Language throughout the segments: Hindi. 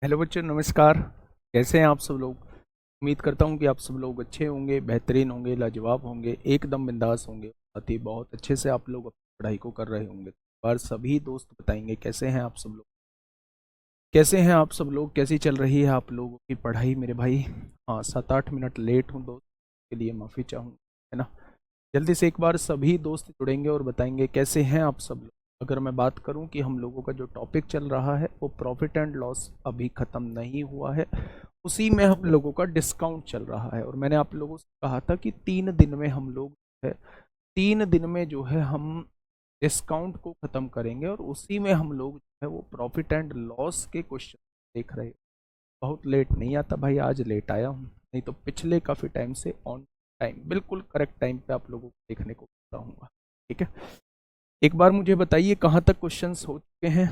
हेलो बच्चों, नमस्कार। कैसे हैं आप सब लोग? उम्मीद करता हूं कि आप सब लोग अच्छे होंगे, बेहतरीन होंगे, लाजवाब होंगे, एकदम बिंदास होंगे। साथ ही बहुत अच्छे से आप लोग अपनी पढ़ाई को कर रहे होंगे। पर सभी दोस्त बताएंगे कैसे हैं आप सब लोग, कैसे हैं आप सब लोग, कैसी चल रही है आप लोगों की पढ़ाई मेरे भाई। हाँ, 7-8 मिनट लेट हूँ दोस्त, के लिए माफ़ी चाहूँ, है ना। जल्दी से एक बार सभी दोस्त जुड़ेंगे और बताएंगे कैसे हैं आप सब लोग। अगर मैं बात करूं कि हम लोगों का जो टॉपिक चल रहा है वो प्रॉफिट एंड लॉस अभी ख़त्म नहीं हुआ है, उसी में हम लोगों का डिस्काउंट चल रहा है। और मैंने आप लोगों से कहा था कि 3 दिन में हम लोग है 3 दिन में जो है हम डिस्काउंट को ख़त्म करेंगे और उसी में हम लोग जो है वो प्रॉफिट एंड लॉस के क्वेश्चन देख रहे हैं। बहुत लेट नहीं आता भाई, आज लेट आया हूँ, नहीं तो पिछले काफ़ी टाइम से ऑन टाइम, बिल्कुल करेक्ट टाइम पे आप लोगों को देखने को मिलता हूँ। ठीक है, एक बार मुझे बताइए कहाँ तक क्वेश्चंस हो चुके हैं,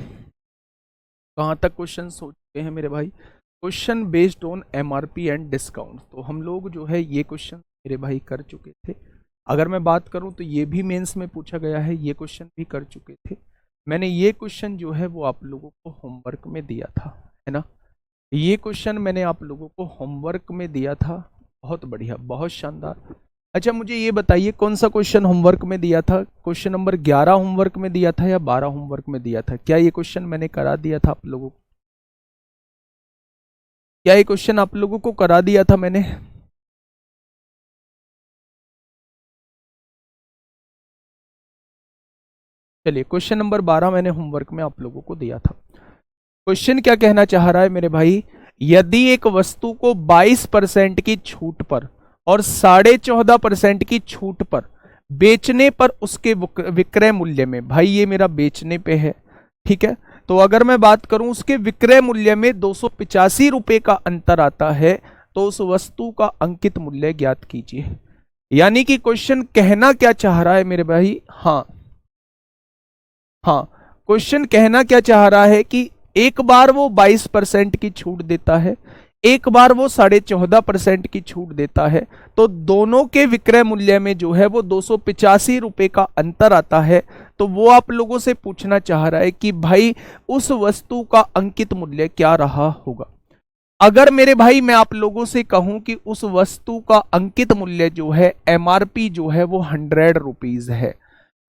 कहाँ तक क्वेश्चंस हो चुके हैं मेरे भाई। Question based on MRP and discount, तो हम लोग जो है ये क्वेश्चन मेरे भाई कर चुके थे। अगर मैं बात करूं तो ये भी मेंस में पूछा गया है, ये क्वेश्चन भी कर चुके थे। मैंने ये क्वेश्चन जो है वो आप लोगों को होमवर्क में दिया था, है ना। ये क्वेश्चन मैंने आप लोगों को होमवर्क में दिया था। बहुत बढ़िया, बहुत शानदार। अच्छा मुझे ये बताइए कौन सा क्वेश्चन होमवर्क में दिया था? क्वेश्चन नंबर 11 होमवर्क में दिया था या 12 होमवर्क में दिया था? क्या ये क्वेश्चन मैंने करा दिया था आप लोगों को? क्या ये क्वेश्चन आप लोगों को करा दिया था मैंने? चलिए, क्वेश्चन नंबर 12 मैंने होमवर्क में आप लोगों को दिया था। क्वेश्चन क्या कहना चाह रहा है मेरे भाई, यदि एक वस्तु को 22% की छूट पर और 14.5% की छूट पर बेचने पर उसके विक्रय मूल्य में, भाई ये मेरा बेचने पे है, ठीक है, तो अगर मैं बात करूं उसके विक्रय मूल्य में 285 रुपए का अंतर आता है, तो उस वस्तु का अंकित मूल्य ज्ञात कीजिए। यानी कि क्वेश्चन कहना क्या चाह रहा है मेरे भाई, हाँ हाँ, क्वेश्चन कहना क्या चाह रहा है कि एक बार वो 22% की छूट देता है, एक बार वो 14.5% की छूट देता है, तो दोनों के विक्रय मूल्य में जो है वो 285 रुपए का अंतर आता है। तो वो आप लोगों से पूछना चाह रहा है कि भाई उस वस्तु का अंकित मूल्य क्या रहा होगा। अगर मेरे भाई मैं आप लोगों से कहूं कि उस वस्तु का अंकित मूल्य जो है, एमआरपी जो है वो 100 रुपीज है,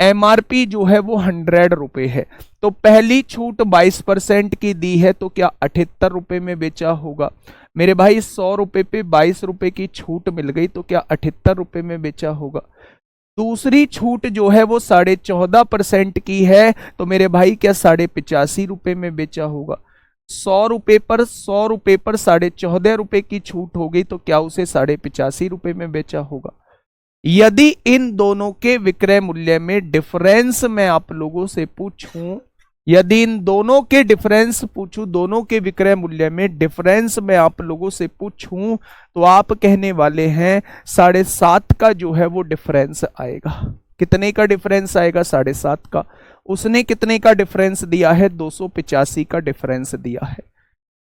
एमआरपी जो है वो 100 रुपए है, तो पहली छूट 22% की दी है, तो क्या 78 रुपए में बेचा होगा मेरे भाई। 100 रुपए पे 22 रुपए की छूट मिल गई, तो क्या 78 रुपए में बेचा होगा। दूसरी छूट जो है वो 14.5% की है, तो मेरे भाई क्या 85.5 रुपए में बेचा होगा। 100 रुपए पर 14.5 रुपए की छूट हो गई, तो क्या उसे 85.5 रुपए में बेचा होगा। यदि इन दोनों के विक्रय मूल्य में डिफरेंस मैं आप लोगों से पूछूं, यदि इन दोनों के डिफरेंस पूछूं, दोनों के विक्रय मूल्य में डिफरेंस मैं आप लोगों से पूछूं, तो आप कहने वाले हैं 7.5 का जो है वो डिफरेंस आएगा। कितने का डिफरेंस आएगा? 7.5 का। उसने कितने का डिफरेंस दिया है? 285 का डिफरेंस दिया है।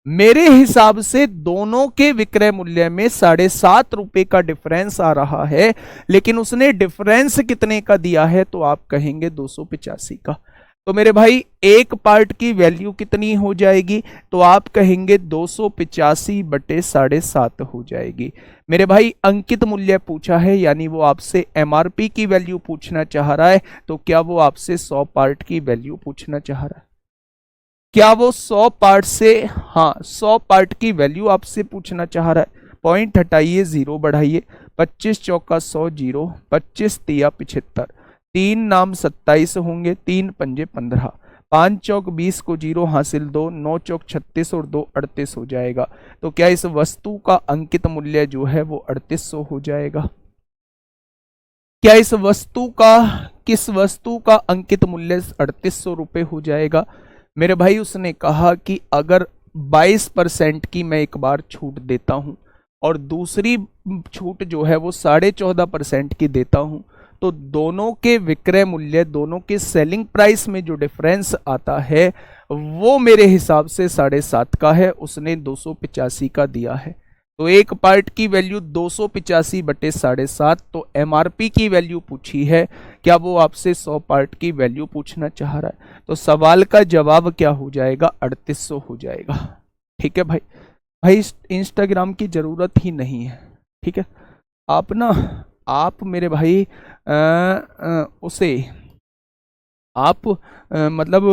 मेरे हिसाब से दोनों के विक्रय मूल्य में 7.5 रुपए का डिफरेंस आ रहा है, लेकिन उसने डिफरेंस कितने का दिया है? तो आप कहेंगे 285 का। तो मेरे भाई एक पार्ट की वैल्यू कितनी हो जाएगी? तो आप कहेंगे 285/7.5 हो जाएगी। मेरे भाई अंकित मूल्य पूछा है, यानी वो आपसे एमआरपी की वैल्यू पूछना चाह रहा है, तो क्या वो आपसे 100 पार्ट की वैल्यू पूछना चाह रहा है? क्या वो 100 पार्ट से, हाँ 100 पार्ट की वैल्यू आपसे पूछना चाह रहा है? पॉइंट हटाइए, जीरो बढ़ाइए, 25 चौका 100 जीरो, 25 तिया 75, 3 नाम 27 होंगे, 3 पंजे 15, 5 चौक 20 को जीरो हासिल 2, 9 चौक 36 और 2 38 हो जाएगा। तो क्या इस वस्तु का अंकित मूल्य जो है वो 3800 हो जाएगा? क्या इस वस्तु का, किस वस्तु का अंकित मूल्य 3800 रुपये हो जाएगा? मेरे भाई उसने कहा कि अगर 22% की मैं एक बार छूट देता हूं और दूसरी छूट जो है वो 14.5% की देता हूं, तो दोनों के विक्रय मूल्य, दोनों के सेलिंग प्राइस में जो डिफरेंस आता है वो मेरे हिसाब से 7.5 का है, उसने 285 का दिया है। तो एक पार्ट की वैल्यू 285/7.5, तो एमआरपी की वैल्यू पूछी है, क्या वो आपसे 100 पार्ट की वैल्यू पूछना चाह रहा है? तो सवाल का जवाब क्या हो जाएगा? 3800 हो जाएगा। ठीक है भाई। भाई इंस्टाग्राम की ज़रूरत ही नहीं है, ठीक है। आप ना, आप मेरे भाई उसे आप मतलब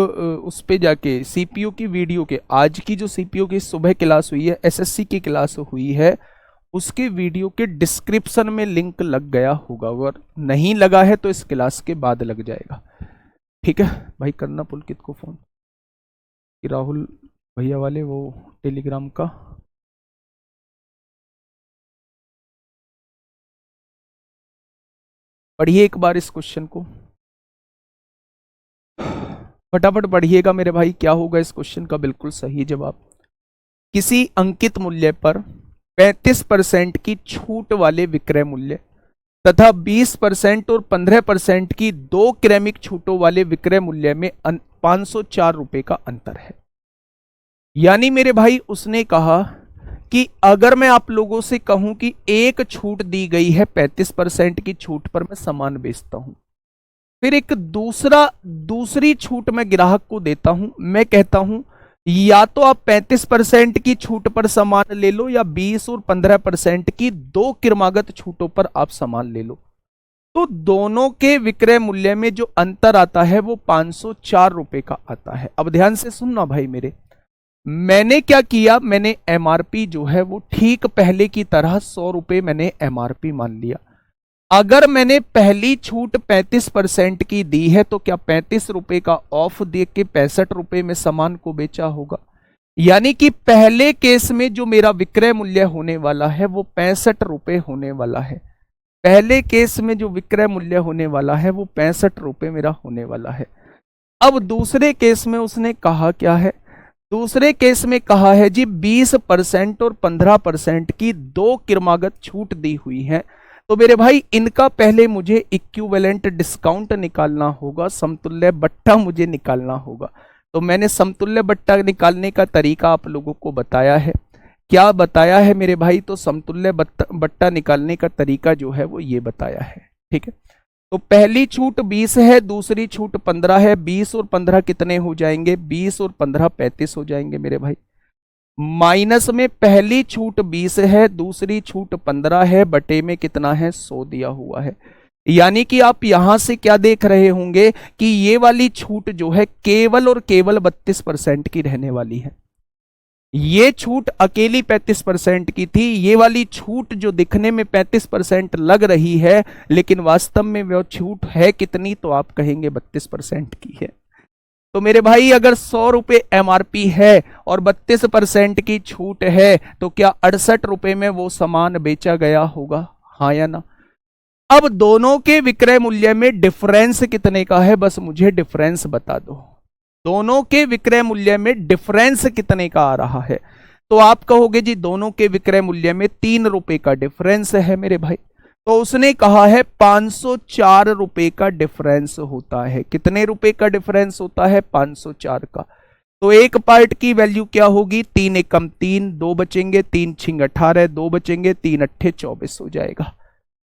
उस पे जाके सीपीयू की वीडियो के, आज की जो सीपीयू की सुबह क्लास हुई है, एसएससी की क्लास हुई है, उसके वीडियो के डिस्क्रिप्शन में लिंक लग गया होगा। अगर नहीं लगा है तो इस क्लास के बाद लग जाएगा, ठीक है भाई। करना पुलकित को फोन कि राहुल भैया वाले वो टेलीग्राम का पढ़िए एक बार इस क्वेश्चन को, फटाफट पढ़िएगा मेरे भाई। क्या होगा इस क्वेश्चन का बिल्कुल सही जवाब? किसी अंकित मूल्य पर 35% की छूट वाले विक्रय मूल्य तथा 20% और 15% की दो क्रमिक छूटों वाले विक्रय मूल्य में 504 रुपए का अंतर है। यानी मेरे भाई उसने कहा कि अगर मैं आप लोगों से कहूं कि एक छूट दी गई है 35% की छूट पर मैं सामान बेचता हूं, फिर एक दूसरी छूट मैं ग्राहक को देता हूं, मैं कहता हूं या तो आप 35% की छूट पर सामान ले लो या 20 और 15% की दो क्रमागत छूटों पर आप सामान ले लो, तो दोनों के विक्रय मूल्य में जो अंतर आता है वो 504 रुपए का आता है। अब ध्यान से सुनना भाई मेरे, मैंने क्या किया, मैंने एमआरपी जो है वो ठीक पहले की तरह 100 रुपए मैंने एमआरपी मान लिया। अगर मैंने पहली छूट 35% की दी है तो क्या 35 रुपए का ऑफ दे के 65 रुपए में सामान को बेचा होगा? यानी कि पहले केस में जो मेरा विक्रय मूल्य होने वाला है वो 65 रुपए होने वाला है। पहले केस में जो विक्रय मूल्य होने वाला है वो 65 रुपए मेरा होने वाला है। अब दूसरे केस में उसने कहा क्या है, दूसरे केस में कहा है जी 20% और 15% की दो क्रमागत छूट दी हुई है। तो मेरे भाई इनका पहले मुझे इक्विवेलेंट डिस्काउंट निकालना होगा, समतुल्य बट्टा मुझे निकालना होगा। तो मैंने समतुल्य बट्टा निकालने का तरीका आप लोगों को बताया है। क्या बताया है मेरे भाई? तो समतुल्य बट्टा निकालने का तरीका जो है वो ये बताया है, ठीक है। तो पहली छूट 20 है, दूसरी छूट 15 है, 20 और 15 कितने हो जाएंगे? 20 और 15 35 हो जाएंगे मेरे भाई। माइनस में पहली छूट 20 है, दूसरी छूट 15 है, बटे में कितना है? 100 दिया हुआ है। यानी कि आप यहां से क्या देख रहे होंगे कि ये वाली छूट जो है केवल और केवल 32% की रहने वाली है। ये छूट अकेली 35% की थी, ये वाली छूट जो दिखने में 35% लग रही है लेकिन वास्तव में वो छूट है कितनी? तो आप कहेंगे 32% की है। तो मेरे भाई अगर 100 रुपए एमआरपी है और 32% की छूट है तो क्या 68 रुपए में वो सामान बेचा गया होगा? हाँ या ना? अब दोनों के विक्रय मूल्य में डिफरेंस कितने का है? बस मुझे डिफरेंस बता दो, दोनों के विक्रय मूल्य में डिफरेंस कितने का आ रहा है? तो आप कहोगे जी दोनों के विक्रय मूल्य में 3 रुपए का डिफरेंस है मेरे भाई। तो उसने कहा है 504 रुपए का डिफरेंस होता है। कितने रुपए का डिफरेंस होता है? 504 का। तो एक पार्ट की वैल्यू क्या होगी? 3 एकम 3, 2 बचेंगे, 3 छिंग 18, 2 बचेंगे, 3 अट्ठे 24 हो जाएगा।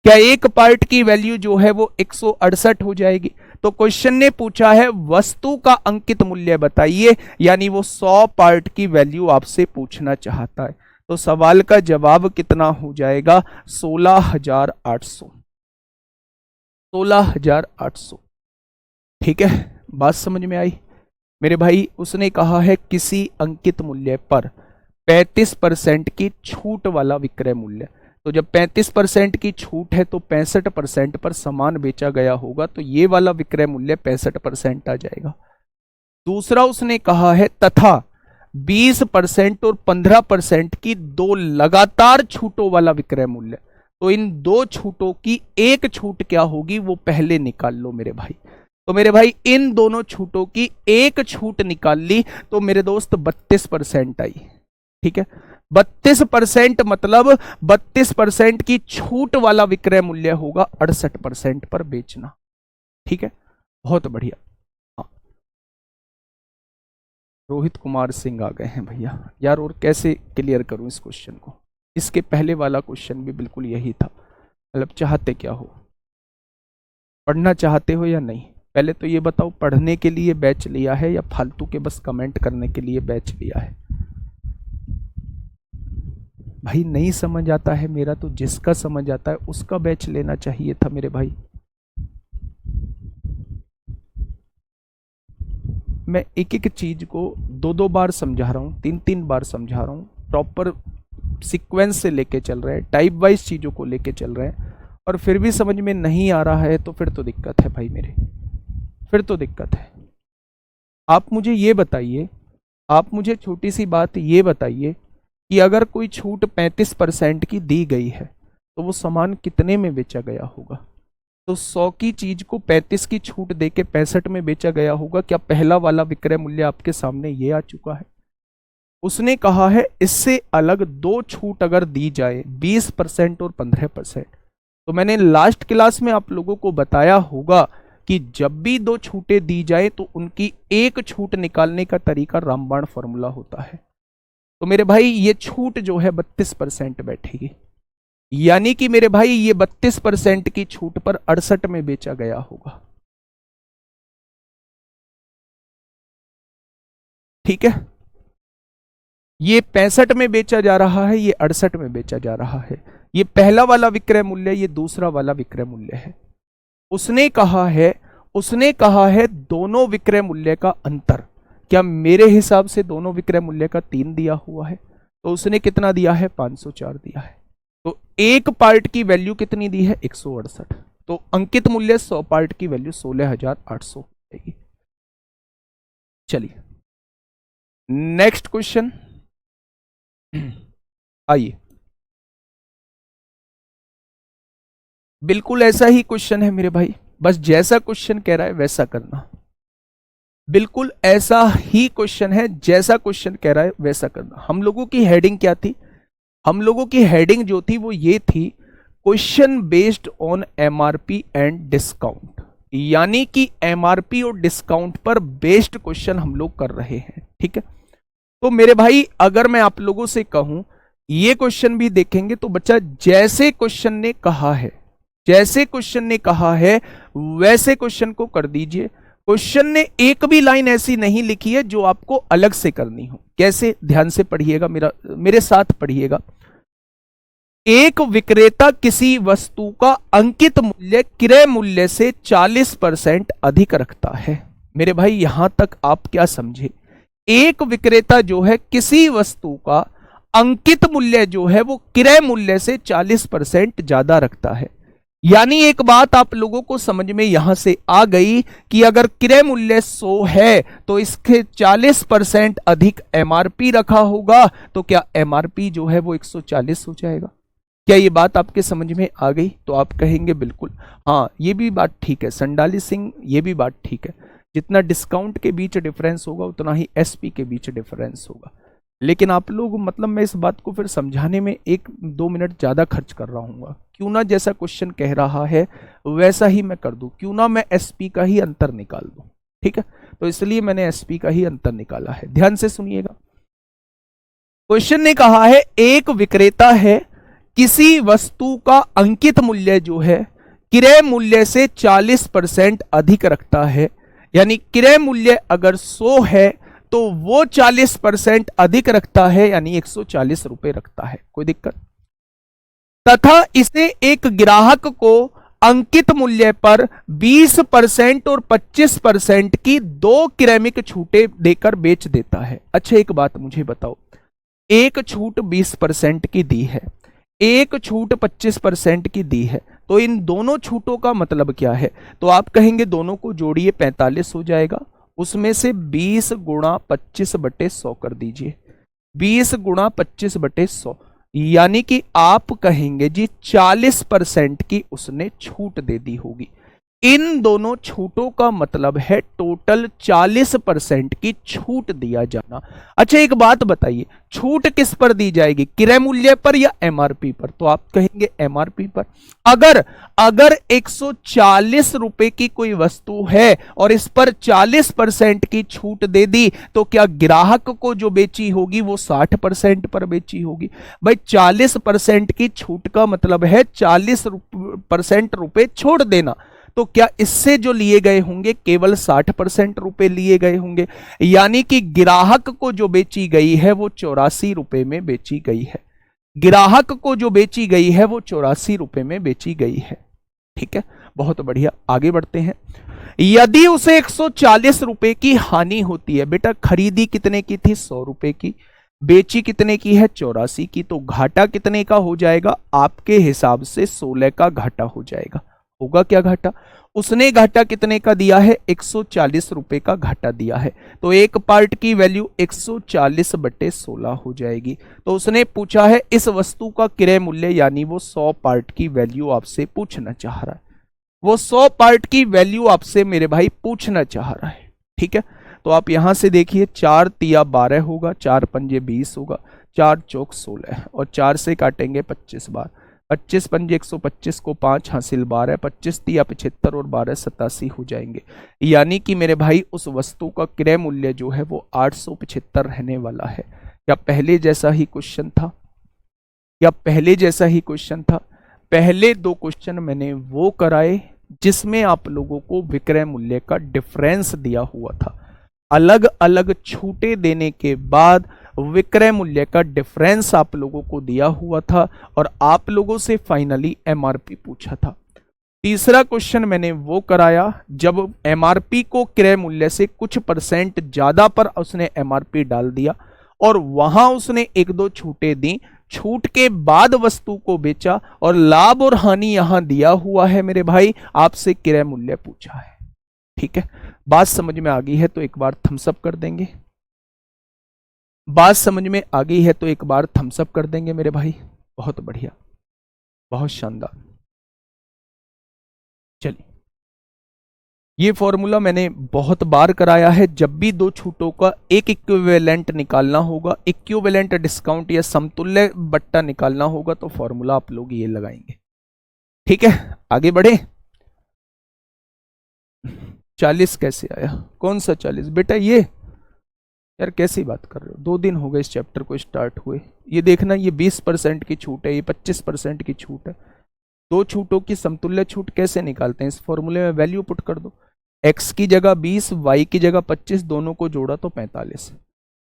क्या एक पार्ट की वैल्यू जो है वो 168 हो जाएगी? तो क्वेश्चन ने पूछा है वस्तु का अंकित मूल्य बताइए, यानी वो 100 पार्ट की वैल्यू आपसे पूछना चाहता है। तो सवाल का जवाब कितना हो जाएगा? 16,800। 16,800, ठीक है। बात समझ में आई मेरे भाई? उसने कहा है किसी अंकित मूल्य पर 35% की छूट वाला विक्रय मूल्य। तो जब 35% की छूट है तो 65% पर सामान बेचा गया होगा, तो ये वाला विक्रय मूल्य 65% आ जाएगा। दूसरा उसने कहा है तथा 20% और 15% की दो लगातार छूटों वाला विक्रय मूल्य। तो इन दो छूटों की एक छूट क्या होगी वो पहले निकाल लो मेरे भाई। तो मेरे भाई इन दोनों छूटों की एक छूट निकाल ली तो मेरे दोस्त 32% आई, ठीक है। 32% मतलब 32% की छूट वाला विक्रय मूल्य होगा 68% पर बेचना, ठीक है। बहुत बढ़िया। हाँ, रोहित कुमार सिंह आ गए हैं भैया। यार और कैसे क्लियर करूं इस क्वेश्चन को? इसके पहले वाला क्वेश्चन भी बिल्कुल यही था। मतलब चाहते क्या हो, पढ़ना चाहते हो या नहीं? पहले तो ये बताओ, पढ़ने के लिए बैच लिया है या फालतू के बस कमेंट करने के लिए बैच लिया है? भाई नहीं समझ आता है मेरा तो जिसका समझ आता है उसका बैच लेना चाहिए था मेरे भाई। मैं एक एक चीज को दो दो बार समझा रहा हूँ, तीन तीन बार समझा रहा हूँ, प्रॉपर सीक्वेंस से लेके चल रहे हैं, टाइप वाइज चीजों को लेके चल रहे हैं, और फिर भी समझ में नहीं आ रहा है तो फिर तो दिक्कत है भाई मेरे, फिर तो दिक्कत है। आप मुझे ये बताइए, आप मुझे छोटी सी बात ये बताइए कि अगर कोई छूट 35% की दी गई है तो वो सामान कितने में बेचा गया होगा? तो 100 की चीज को 35 की छूट देके 65 में बेचा गया होगा। क्या पहला वाला विक्रय मूल्य आपके सामने ये आ चुका है? उसने कहा है इससे अलग दो छूट अगर दी जाए 20% और 15%, तो मैंने लास्ट क्लास में आप लोगों को बताया होगा कि जब भी दो छूटें दी जाए तो उनकी एक छूट निकालने का तरीका रामबाण फॉर्मूला होता है। तो मेरे भाई ये छूट जो है 32% बैठेगी, यानी कि मेरे भाई ये 32% की छूट पर 68 में बेचा गया होगा। ठीक है, ये 65 में बेचा जा रहा है, ये 68 में बेचा जा रहा है। ये पहला वाला विक्रय मूल्य, ये दूसरा वाला विक्रय मूल्य है। उसने कहा है दोनों विक्रय मूल्य का अंतर। क्या मेरे हिसाब से दोनों विक्रय मूल्य का 3 दिया हुआ है, तो उसने कितना दिया है? 504 दिया है। तो एक पार्ट की वैल्यू कितनी दी है? 168। तो अंकित मूल्य 100 पार्ट की वैल्यू 16,800 आएगी। चलिए नेक्स्ट क्वेश्चन आइए। बिल्कुल ऐसा ही क्वेश्चन है मेरे भाई, बस जैसा क्वेश्चन कह रहा है वैसा करना। बिल्कुल ऐसा ही क्वेश्चन है, जैसा क्वेश्चन कह रहा है वैसा करना। हम लोगों की हेडिंग क्या थी? हम लोगों की हेडिंग जो थी वो ये थी, question based on MRP and discount, यानी कि एमआरपी और डिस्काउंट पर बेस्ड क्वेश्चन हम लोग कर रहे हैं। ठीक है, तो मेरे भाई अगर मैं आप लोगों से कहूं ये क्वेश्चन भी देखेंगे तो बच्चा जैसे क्वेश्चन ने कहा है, जैसे क्वेश्चन ने कहा है वैसे क्वेश्चन को कर दीजिए। क्वेश्चन ने एक भी लाइन ऐसी नहीं लिखी है जो आपको अलग से करनी हो। कैसे? ध्यान से पढ़िएगा, मेरे साथ पढ़िएगा। एक विक्रेता किसी वस्तु का अंकित मूल्य क्रय मूल्य से 40% अधिक रखता है। मेरे भाई यहां तक आप क्या समझे? एक विक्रेता जो है किसी वस्तु का अंकित मूल्य जो है वो क्रय मूल्य से 40% ज्यादा रखता है। यानी एक बात आप लोगों को समझ में यहां से आ गई कि अगर क्रय मूल्य 100 है तो इसके 40% अधिक एमआरपी रखा होगा, तो क्या एमआरपी जो है वो 140 हो जाएगा? क्या ये बात आपके समझ में आ गई? तो आप कहेंगे बिल्कुल हाँ ये भी बात ठीक है संडाली सिंह, ये भी बात ठीक है। जितना डिस्काउंट के बीच डिफरेंस होगा उतना ही एसपी के बीच डिफरेंस होगा। लेकिन आप लोग मतलब मैं इस बात को फिर समझाने में 1-2 मिनट ज्यादा खर्च कर रहा हूँ। क्यों ना जैसा क्वेश्चन कह रहा है वैसा ही मैं कर दूं, क्यों ना मैं एसपी का ही अंतर निकाल दूं। ठीक है, तो इसलिए मैंने एसपी का ही अंतर निकाला है। ध्यान से सुनिएगा, क्वेश्चन ने कहा है एक विक्रेता है किसी वस्तु का अंकित मूल्य जो है क्रय मूल्य से 40% अधिक रखता है, यानी क्रय मूल्य अगर 100 है तो वो 40% अधिक रखता है, यानी 140 रुपए रखता है। कोई दिक्कत? तथा इसे एक ग्राहक को अंकित मूल्य पर 20% और 25% की दो क्रमिक छूटें देकर बेच देता है। अच्छा एक बात मुझे बताओ, एक छूट 20% की दी है, एक छूट 25% की दी है, तो इन दोनों छूटों का मतलब क्या है? तो आप कहेंगे दोनों को जोड़िए 45 हो जाएगा, उसमें से 20 गुणा 25/100 कर दीजिए, 20 गुणा 25/100, यानी कि आप कहेंगे जी 40% की उसने छूट दे दी होगी। इन दोनों छूटों का मतलब है टोटल 40% की छूट दिया जाना। अच्छा एक बात बताइए, छूट किस पर दी जाएगी, क्रय मूल्य पर या एमआरपी पर? तो आप कहेंगे एमआरपी पर। अगर 140 रुपए की कोई वस्तु है और इस पर 40% की छूट दे दी, तो क्या ग्राहक को जो बेची होगी वो 60% पर बेची होगी? भाई 40% की छूट का मतलब है 40% रुपए छोड़ देना, तो क्या इससे जो लिए गए होंगे केवल 60% रुपए लिए गए होंगे, यानी कि ग्राहक को जो बेची गई है वो 84 रुपए में बेची गई है। ग्राहक को जो बेची गई है वो 84 रुपए में बेची गई है। ठीक है, बहुत बढ़िया, आगे बढ़ते हैं। यदि उसे 140 रुपए की हानि होती है, बेटा खरीदी कितने की थी, 100 रुपए की, बेची कितने की है, 84 की, तो घाटा कितने का हो जाएगा, आपके हिसाब से 16 का घाटा हो जाएगा। होगा क्या घाटा, उसने घाटा कितने का दिया है, 140 रुपए का घाटा दिया है, तो एक पार्ट की वैल्यू 140/16 हो जाएगी। तो उसने पूछा है इस वस्तु का क्रय मूल्य, यानी वो 100 पार्ट की वैल्यू आपसे पूछना चाह रहा है, वो 100 पार्ट की वैल्यू आपसे मेरे भाई पूछना चाह रहा है। ठीक है, तो आप यहां से देखिए, 4 तिया 12 होगा, 4 पंजे 20 होगा, 4 चौक 16 और 4 से काटेंगे 25 बार, 25 पंजे 125 को 5 हासिल 12, 25 तिया 75 और 12 87 हो जाएंगे। यानी कि मेरे भाई उस वस्तु का क्रय मूल्य जो है वो 875 रहने वाला है। क्या पहले जैसा ही क्वेश्चन था, या पहले जैसा ही क्वेश्चन था? पहले दो क्वेश्चन मैंने वो कराए जिसमें आप लोगों को विक्रय मूल्य का डिफरेंस दिया हुआ था, अलग अलग छूटे देने के बाद विक्रय मूल्य का डिफरेंस आप लोगों को दिया हुआ था और आप लोगों से फाइनली एमआरपी पूछा था। तीसरा क्वेश्चन मैंने वो कराया जब एमआरपी को क्रय मूल्य से कुछ परसेंट ज्यादा पर उसने एमआरपी डाल दिया और वहां उसने एक दो छूटे दी, छूट के बाद वस्तु को बेचा और लाभ और हानि यहां दिया हुआ है मेरे भाई, आपसे क्रय मूल्य पूछा है। ठीक है, बात समझ में आ गई है तो एक बार थम्स अप कर देंगे, बात समझ में आ गई है तो एक बार थम्स अप कर देंगे मेरे भाई। बहुत बढ़िया, बहुत शानदार। चलिए, ये फॉर्मूला मैंने बहुत बार कराया है, जब भी दो छूटों का एक इक्विवेलेंट निकालना होगा, इक्विवेलेंट डिस्काउंट या समतुल्य बट्टा निकालना होगा तो फॉर्मूला आप लोग ये लगाएंगे। ठीक है, आगे बढ़े। 40 कैसे आया, कौन सा 40 बेटा, ये यार कैसी बात कर रहे हो, 2 दिन हो गए इस चैप्टर को स्टार्ट हुए। ये देखना, ये 20% की छूट है, ये 25% की छूट है। दो छूटों की समतुल्य छूट कैसे निकालते हैं, इस फॉर्मूले में वैल्यू पुट कर दो, x की जगह 20, y की जगह 25, दोनों को जोड़ा तो 45,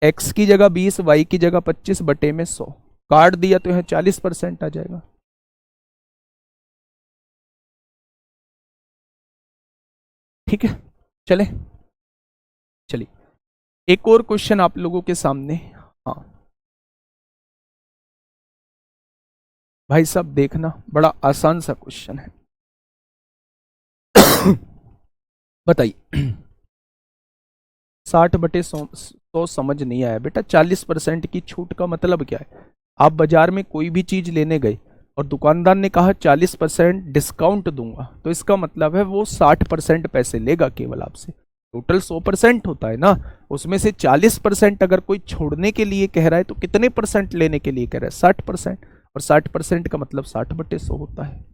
x की जगह 20, y की जगह 25 बटे में 100, काट दिया तो यह 40% आ जाएगा। ठीक है, चले चलिए एक और क्वेश्चन आप लोगों के सामने। हाँ भाई साहब देखना, बड़ा आसान सा क्वेश्चन है। बताइए, 60/100 समझ नहीं आया बेटा, 40% की छूट का मतलब क्या है? आप बाजार में कोई भी चीज लेने गए और दुकानदार ने कहा 40% डिस्काउंट दूंगा, तो इसका मतलब है वो 60% पैसे लेगा केवल आपसे। टोटल 100% होता है ना, उसमें से 40% अगर कोई छोड़ने के लिए कह रहा है तो कितने परसेंट लेने के लिए कह रहा है, 60%, और 60% का मतलब 60/100 होता है।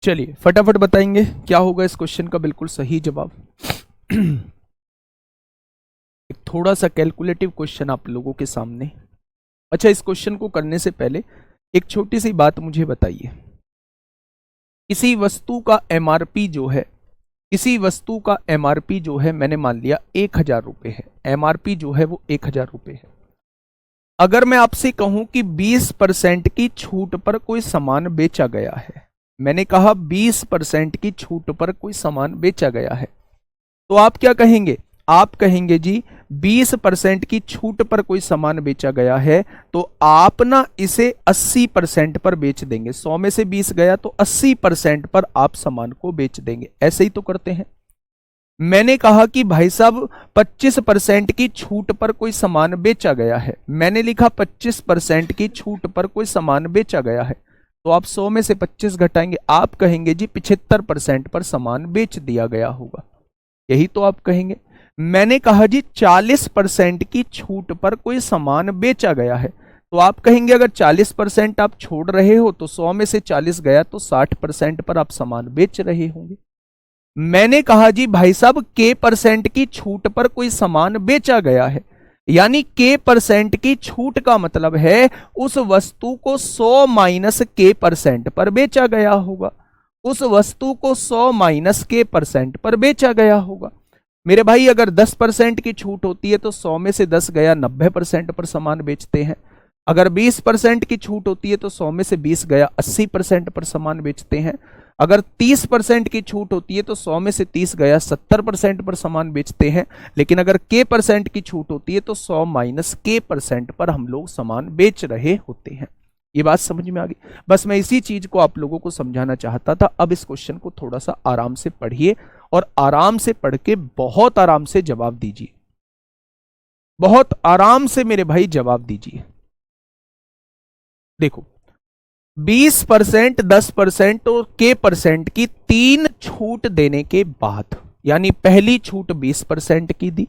चलिए फटाफट बताएंगे क्या होगा इस क्वेश्चन का बिल्कुल सही जवाब। एक थोड़ा सा कैलकुलेटिव क्वेश्चन आप लोगों के सामने। अच्छा, इस क्वेश्चन को करने से पहले एक छोटी सी बात मुझे बताइए, किसी वस्तु का एमआरपी जो है, किसी वस्तु का एमआरपी जो है, मैंने मान लिया 1000 रुपए है, एमआरपी जो है वो 1000 रुपए है। अगर मैं आपसे कहूं कि 20% की छूट पर कोई सामान बेचा गया है, मैंने कहा 20% की छूट पर कोई सामान बेचा गया है, तो आप क्या कहेंगे? आप कहेंगे जी 20% की छूट पर कोई सामान बेचा गया है तो आप ना इसे 80% पर बेच देंगे। 100 में से 20 गया तो 80% पर आप सामान को बेच देंगे। ऐसे ही तो करते हैं। मैंने कहा कि भाई साहब 25% की छूट पर कोई सामान बेचा गया है, मैंने लिखा 25% की छूट पर कोई सामान बेचा गया है, तो आप 100 में से 25 घटाएंगे, आप कहेंगे जी 75% पर सामान बेच दिया गया होगा। यही तो आप कहेंगे। मैंने कहा जी 40% की छूट पर कोई सामान बेचा गया है। तो आप कहेंगे अगर 40% आप छोड़ रहे हो तो 100 में से 40 गया तो 60% पर आप सामान बेच रहे होंगे। मैंने कहा जी भाई साहब K% की छूट पर कोई सामान बेचा गया है, यानी K% की छूट का मतलब है उस वस्तु को 100 माइनस K% पर बेचा गया होगा, उस वस्तु को 100 माइनस K% पर बेचा गया होगा। मेरे भाई अगर 10% की छूट होती है तो 100 में से 10 गया 90% पर सामान बेचते हैं। अगर 20% की छूट होती है तो 100 में से 20 गया 80% पर सामान बेचते हैं। अगर 30% की छूट होती है तो 100 में से 30 गया 70% पर सामान बेचते हैं। लेकिन अगर K% की छूट होती है तो 100 माइनस K% पर हम लोग सामान बेच रहे होते हैं। ये बात समझ में आ गई। बस मैं इसी चीज को आप लोगों को समझाना चाहता था। अब इस क्वेश्चन को थोड़ा सा आराम से पढ़िए और आराम से पढ़ के बहुत आराम से जवाब दीजिए, बहुत आराम से मेरे भाई जवाब दीजिए। देखो 20%, 10% और K% की 3 छूट देने के बाद, यानी पहली छूट 20% की दी,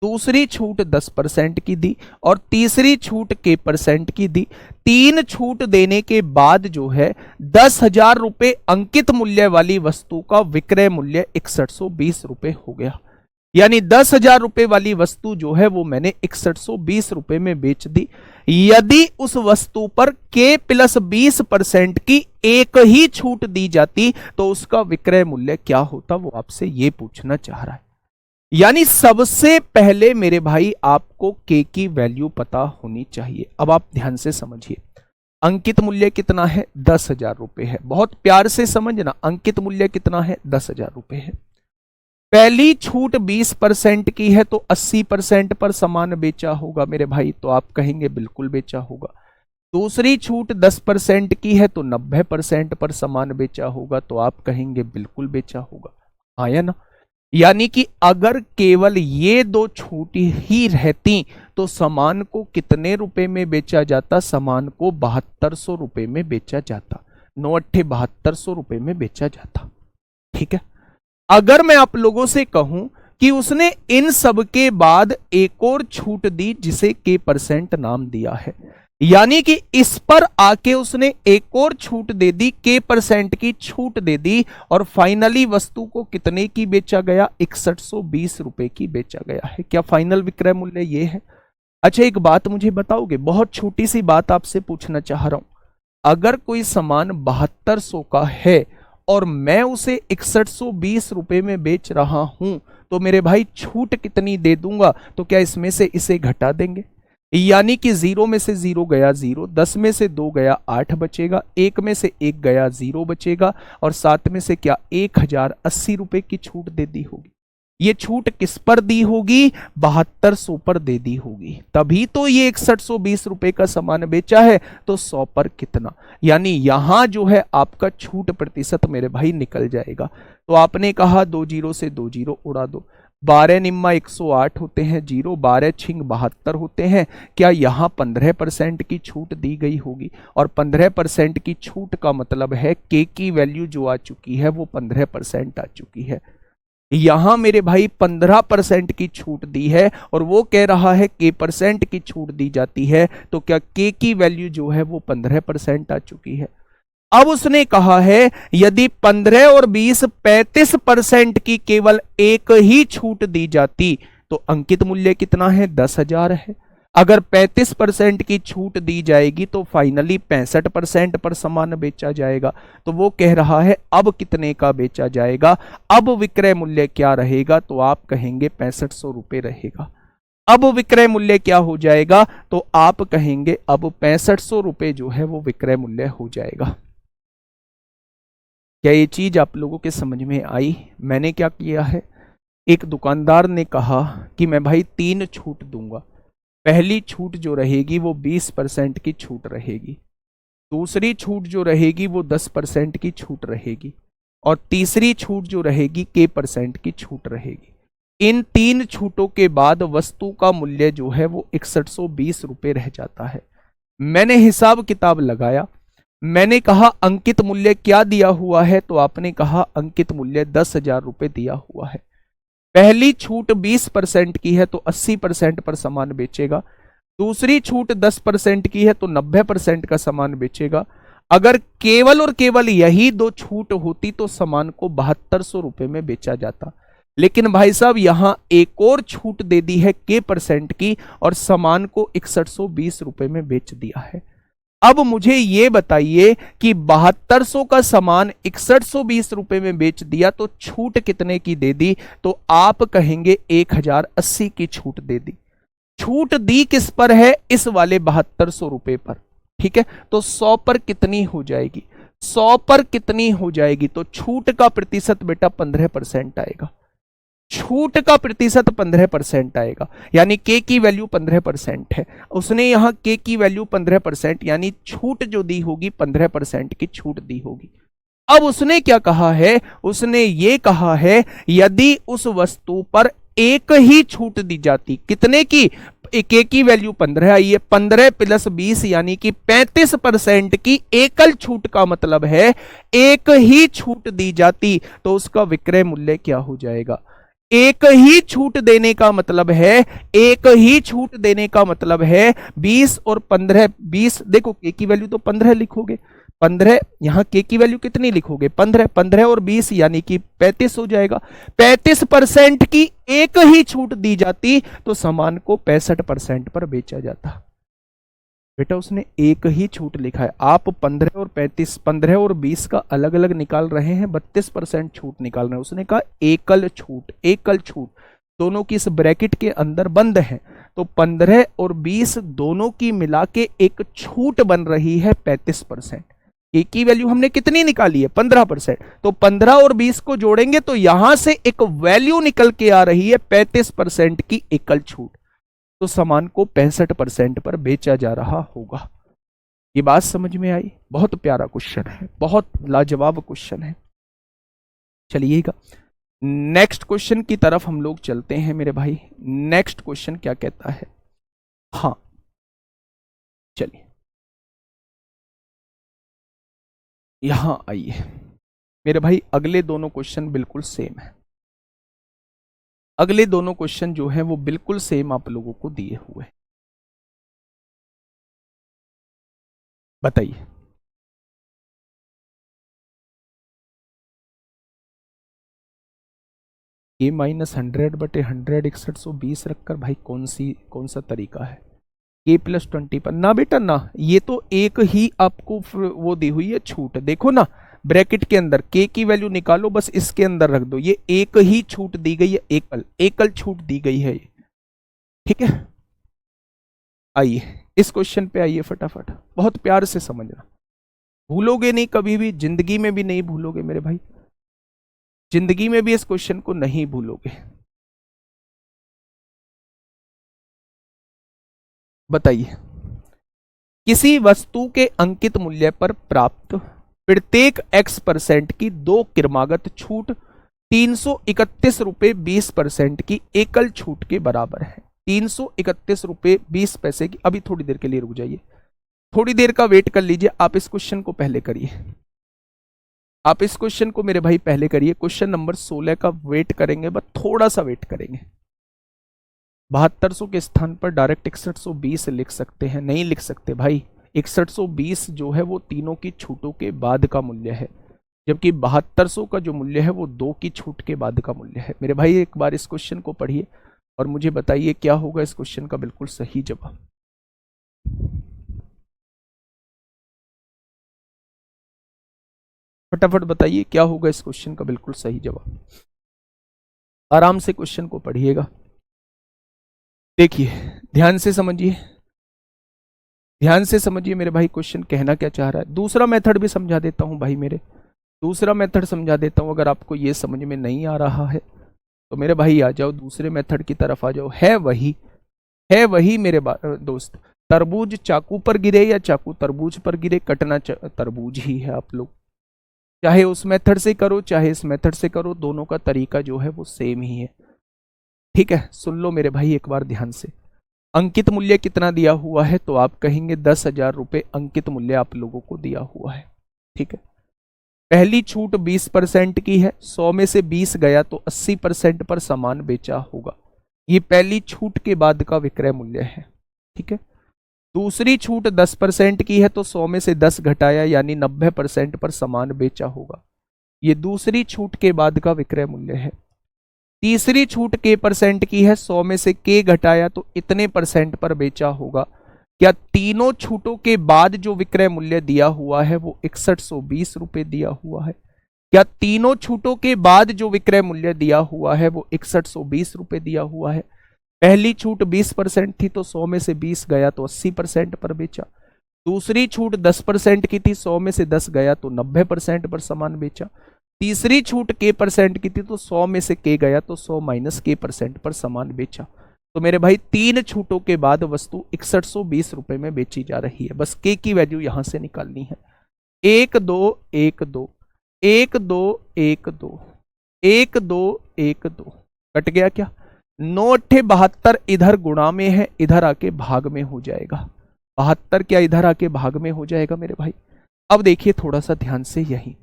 दूसरी छूट 10% की दी और तीसरी छूट K% की दी। 3 छूट देने के बाद जो है 10,000 रुपए अंकित मूल्य वाली वस्तु का विक्रय मूल्य 6120 रुपए हो गया। यानी 10,000 रुपए वाली वस्तु जो है वो मैंने 6120 रुपए में बेच दी। यदि उस वस्तु पर K+20% की एक ही छूट दी जाती तो उसका विक्रय मूल्य क्या होता, वो आपसे ये पूछना चाह रहा है। यानी सबसे पहले मेरे भाई आपको K की वैल्यू पता होनी चाहिए। अब आप ध्यान से समझिए, अंकित मूल्य कितना है, 10,000 रुपए है। बहुत प्यार से समझना, अंकित मूल्य कितना है, 10,000 रुपए है। पहली छूट 20% की है तो 80% पर सामान बेचा होगा मेरे भाई, तो आप कहेंगे बिल्कुल बेचा होगा। दूसरी छूट 10% की है तो 90% पर सामान बेचा होगा, तो आप कहेंगे बिल्कुल बेचा होगा। आया ना। यानी कि अगर केवल ये 2 छूट ही रहती तो सामान को कितने रुपए में बेचा जाता, सामान को 7200 रुपए में बेचा जाता, 9/8 7200 रुपए में बेचा जाता। ठीक है। अगर मैं आप लोगों से कहूं कि उसने इन सब के बाद एक और छूट दी जिसे K% नाम दिया है, यानी कि इस पर आके उसने एक और छूट दे दी, K% की छूट दे दी और फाइनली वस्तु को कितने की बेचा गया, 6120 रुपए की बेचा गया है। क्या फाइनल विक्रय मूल्य ये है? अच्छा एक बात मुझे बताओगे, बहुत छोटी सी बात आपसे पूछना चाह रहा हूं। अगर कोई सामान 7200 का है और मैं उसे 6120 रुपए में बेच रहा हूं तो मेरे भाई छूट कितनी दे दूंगा, तो क्या इसमें से इसे घटा देंगे? यानी कि 0 में से 0 गया 0, 10 में से 2 गया 8 बचेगा, 1 में से 1 गया 0 बचेगा और 7 में से क्या 1080 रुपए की छूट दे दी होगी। ये छूट किस पर दी होगी, 7200 पर दे दी होगी, तभी तो ये 6120 रुपए का सामान बेचा है। तो 100 पर कितना, यानी यहां जो है आपका छूट प्रतिशत मेरे भाई निकल जाएगा। तो आपने कहा 2 0 से 2 0 उड़ा दो, 12 निम्मा 108 होते हैं, 0 12 छिंग 72 होते हैं। क्या यहाँ 15% की छूट दी गई होगी, और 15% की छूट का मतलब है K की वैल्यू जो आ चुकी है वो 15% आ चुकी है। यहां मेरे भाई 15% की छूट दी है और वो कह रहा है K% की छूट दी जाती है, तो क्या K की वैल्यू जो है वो 15% आ चुकी है। अब उसने कहा है यदि 15 और 20 35% की केवल एक ही छूट दी जाती तो अंकित मूल्य कितना है, 10,000 है। अगर 35% की छूट दी जाएगी तो फाइनली 65% पर सामान बेचा जाएगा। तो वो कह रहा है अब कितने का बेचा जाएगा, अब विक्रय मूल्य क्या रहेगा, तो आप कहेंगे 6500 रुपए रहेगा। अब विक्रय मूल्य क्या हो जाएगा, तो आप कहेंगे अब 6500 रुपए जो है वो विक्रय मूल्य हो जाएगा। क्या ये चीज आप लोगों के समझ में आई? मैंने क्या किया है, एक दुकानदार ने कहा कि मैं भाई 3 छूट दूंगा। पहली छूट जो रहेगी वो 20% की छूट रहेगी, दूसरी छूट जो रहेगी वो 10% की छूट रहेगी और तीसरी छूट जो रहेगी K% की छूट रहेगी। इन 3 छूटों के बाद वस्तु का मूल्य जो है वो 6120 रुपए रह जाता है। मैंने हिसाब किताब लगाया, मैंने कहा अंकित मूल्य क्या दिया हुआ है, तो आपने कहा अंकित मूल्य 10,000 रुपए दिया हुआ है। पहली छूट 20% की है तो 80% पर सामान बेचेगा, दूसरी छूट 10% की है तो 90% का सामान बेचेगा। अगर केवल और केवल यही दो छूट होती तो सामान को 7200 रुपए में बेचा जाता। लेकिन भाई साहब यहां एक और छूट दे दी है K% की और सामान को 6120 रुपए में बेच दिया है। अब मुझे ये बताइए कि 7200 का सामान 6120 रुपए में बेच दिया तो छूट कितने की दे दी? तो आप कहेंगे 1080 की छूट दे दी। छूट दी किस पर है? इस वाले 7200 रुपए पर। ठीक है, तो 100 पर कितनी हो जाएगी? 100 पर कितनी हो जाएगी? तो छूट का प्रतिशत बेटा 15% आएगा। छूट का प्रतिशत 15% आएगा, यानी के की वैल्यू 15% है। उसने यहां के की वैल्यू 15% यानी छूट जो दी होगी 15% की छूट दी होगी। अब उसने क्या कहा है? उसने ये कहा है यदि उस वस्तु पर एक ही छूट दी जाती, कितने की? के की वैल्यू 15 आई है, 15 + 20 यानी कि 35% की एकल छूट का मतलब है एक ही छूट दी जाती तो उसका विक्रय मूल्य क्या हो जाएगा? एक ही छूट देने का मतलब है, एक ही छूट देने का मतलब है 20 और 15, 20 देखो के की वैल्यू तो 15 लिखोगे, 15 यहां के की वैल्यू कितनी लिखोगे? 15, 15 और 20 यानी कि 35 हो जाएगा। 35% की एक ही छूट दी जाती तो सामान को 65% पर बेचा जाता। बेटा उसने एक ही छूट लिखा है, आप 15 और 35, 15 और 20 का अलग अलग निकाल रहे हैं, 32% छूट निकाल रहे हैं। उसने कहा एकल छूट, एकल छूट दोनों की इस ब्रैकेट के अंदर बंद है, तो 15 और 20 दोनों की मिला के एक छूट बन रही है 35%। एक की वैल्यू हमने कितनी निकाली है? 15%। तो 15 और 20 को जोड़ेंगे तो यहां से एक वैल्यू निकल के आ रही है 35% की एकल छूट, तो सामान को 65% पर बेचा जा रहा होगा। ये बात समझ में आई? बहुत प्यारा क्वेश्चन है, बहुत लाजवाब क्वेश्चन है। चलिएगा नेक्स्ट क्वेश्चन की तरफ हम लोग चलते हैं मेरे भाई। नेक्स्ट क्वेश्चन क्या कहता है? हाँ चलिए यहां आइए मेरे भाई, अगले दोनों क्वेश्चन बिल्कुल सेम है। अगले दोनों क्वेश्चन जो है वो बिल्कुल सेम आप लोगों को दिए हुए। बताइए। A-100/100 6120 रखकर भाई कौन सा तरीका है? K+20 पर ना बेटा ना, ये तो एक ही आपको वो दी हुई है छूट, देखो ना ब्रैकेट के अंदर K की वैल्यू निकालो, बस इसके अंदर रख दो, ये एक ही छूट दी गई है, एकल एकल छूट दी गई है ये। ठीक है, आइए इस क्वेश्चन पे आइए फटाफट, बहुत प्यार से समझना, भूलोगे नहीं कभी भी, जिंदगी में भी नहीं भूलोगे मेरे भाई, जिंदगी में भी इस क्वेश्चन को नहीं भूलोगे। बताइए, किसी वस्तु के अंकित मूल्य पर प्राप्त प्रत्येक X% की 2 क्रमागत छूट 331 रुपए 20% की एकल छूट के बराबर है। 331 रुपए 20 पैसे की। अभी थोड़ी देर के लिए रुक जाइए, थोड़ी देर का वेट कर लीजिए। आप इस क्वेश्चन को पहले करिए, आप इस क्वेश्चन को मेरे भाई पहले करिए। क्वेश्चन नंबर 16 का वेट करेंगे, बस थोड़ा सा वेट करेंगे। 7200 के स्थान पर डायरेक्ट 6120 लिख सकते हैं? नहीं लिख सकते भाई, 6120 जो है वो तीनों की छूटों के बाद का मूल्य है, जबकि 7200 का जो मूल्य है वो 2 की छूट के बाद का मूल्य है। मेरे भाई एक बार इस क्वेश्चन को पढ़िए और मुझे बताइए क्या होगा इस क्वेश्चन का बिल्कुल सही जवाब। फटाफट बताइए क्या होगा इस क्वेश्चन का बिल्कुल सही जवाब। आराम से क्वेश्चन को पढ़िएगा, देखिए ध्यान से समझिए, ध्यान से समझिए मेरे भाई क्वेश्चन कहना क्या चाह रहा है। दूसरा मेथड भी समझा देता हूं भाई मेरे, दूसरा मेथड समझा देता हूं। अगर आपको ये समझ में नहीं आ रहा है तो मेरे भाई आ जाओ दूसरे मेथड की तरफ आ जाओ। है वही मेरे दोस्त, तरबूज चाकू पर गिरे या चाकू तरबूज पर गिरे, कटना तरबूज ही है। आप लोग चाहे उस मेथड से करो चाहे इस मेथड से करो, दोनों का तरीका जो है वो सेम ही है। ठीक है, सुन लो मेरे भाई एक बार ध्यान से। अंकित मूल्य कितना दिया हुआ है? तो आप कहेंगे 10,000 रुपए अंकित मूल्य आप लोगों को दिया हुआ है। ठीक है, पहली छूट 20% की है, 100 में से 20 गया तो 80% पर सामान बेचा होगा। ये पहली छूट के बाद का विक्रय मूल्य है, ठीक है। दूसरी छूट 10% की है, तो 100 में से 10 घटाया यानी 90% पर सामान बेचा होगा। ये दूसरी छूट के बाद का विक्रय मूल्य है। तीसरी छूट के परसेंट की है, 100 में से के घटाया तो इतने परसेंट पर बेचा होगा। क्या तीनों छूटों के बाद जो विक्रय मूल्य दिया हुआ है वो 6120 रुपए दिया हुआ है? क्या तीनों छूटों के बाद जो विक्रय मूल्य दिया हुआ है वो 6120 रुपए दिया हुआ है? पहली छूट 20% थी, तो 100 में से 20 गया तो 80% पर बेचा। दूसरी छूट 10% की थी, 100 में से 10 गया तो 90% पर सामान बेचा। तीसरी छूट के परसेंट की थी, तो 100 में से के गया तो 100 माइनस के परसेंट पर सामान बेचा। तो मेरे भाई तीन छूटों के बाद वस्तु 6120 रुपए में बेची जा रही है। बस के की वैल्यू यहां से निकालनी है। 1 2 1 2 1 2 1 2 1 2 1 2 कट गया क्या? 9 अट्ठे 72 इधर गुणा में है, इधर आके भाग में हो जाएगा। 72 क्या इधर आके भाग में हो जाएगा मेरे भाई? अब देखिए थोड़ा सा ध्यान से, यही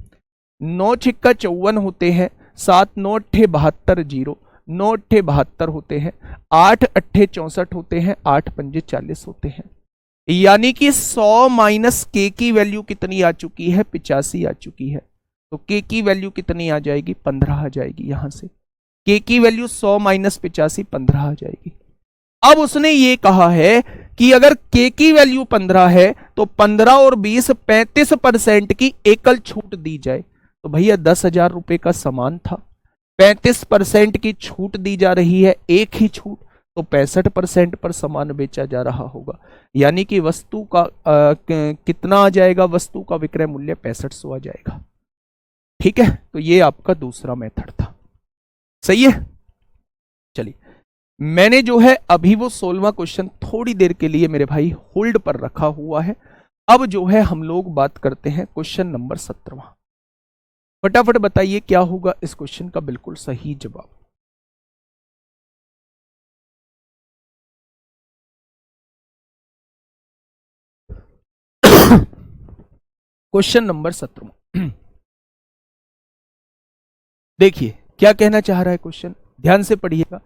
9 छिक्का 54 होते हैं, 7 9 अट्ठे 72 जीरो, 9 अट्ठे 72 होते हैं, 8 अट्ठे 64 होते हैं, 8 पंजे 40 होते हैं। यानी कि 100 माइनस के की वैल्यू कितनी आ चुकी है? 85 आ चुकी है। तो के की वैल्यू कितनी आ जाएगी? 15 आ जाएगी। यहां से के की वैल्यू 100 माइनस 85 15 आ जाएगी। अब उसने ये कहा है कि अगर के की वैल्यू 15 है तो 15 और 20 35% की एकल छूट दी जाए। तो भैया 10,000 रुपए का सामान था, 35% की छूट दी जा रही है, एक ही छूट, तो 65% पर सामान बेचा जा रहा होगा। यानी कि वस्तु का कितना आ जाएगा? वस्तु का विक्रय मूल्य 6500 आ जाएगा। ठीक है, तो ये आपका दूसरा मेथड था। सही है। चलिए, मैंने जो है अभी वो 16वां क्वेश्चन थोड़ी देर के लिए मेरे भाई होल्ड पर रखा हुआ है। अब जो है हम लोग बात करते हैं क्वेश्चन नंबर 17वां। फटाफट बताइए क्या होगा इस क्वेश्चन का बिल्कुल सही जवाब। क्वेश्चन नंबर 17वां देखिए क्या कहना चाह रहा है क्वेश्चन, ध्यान से पढ़िएगा।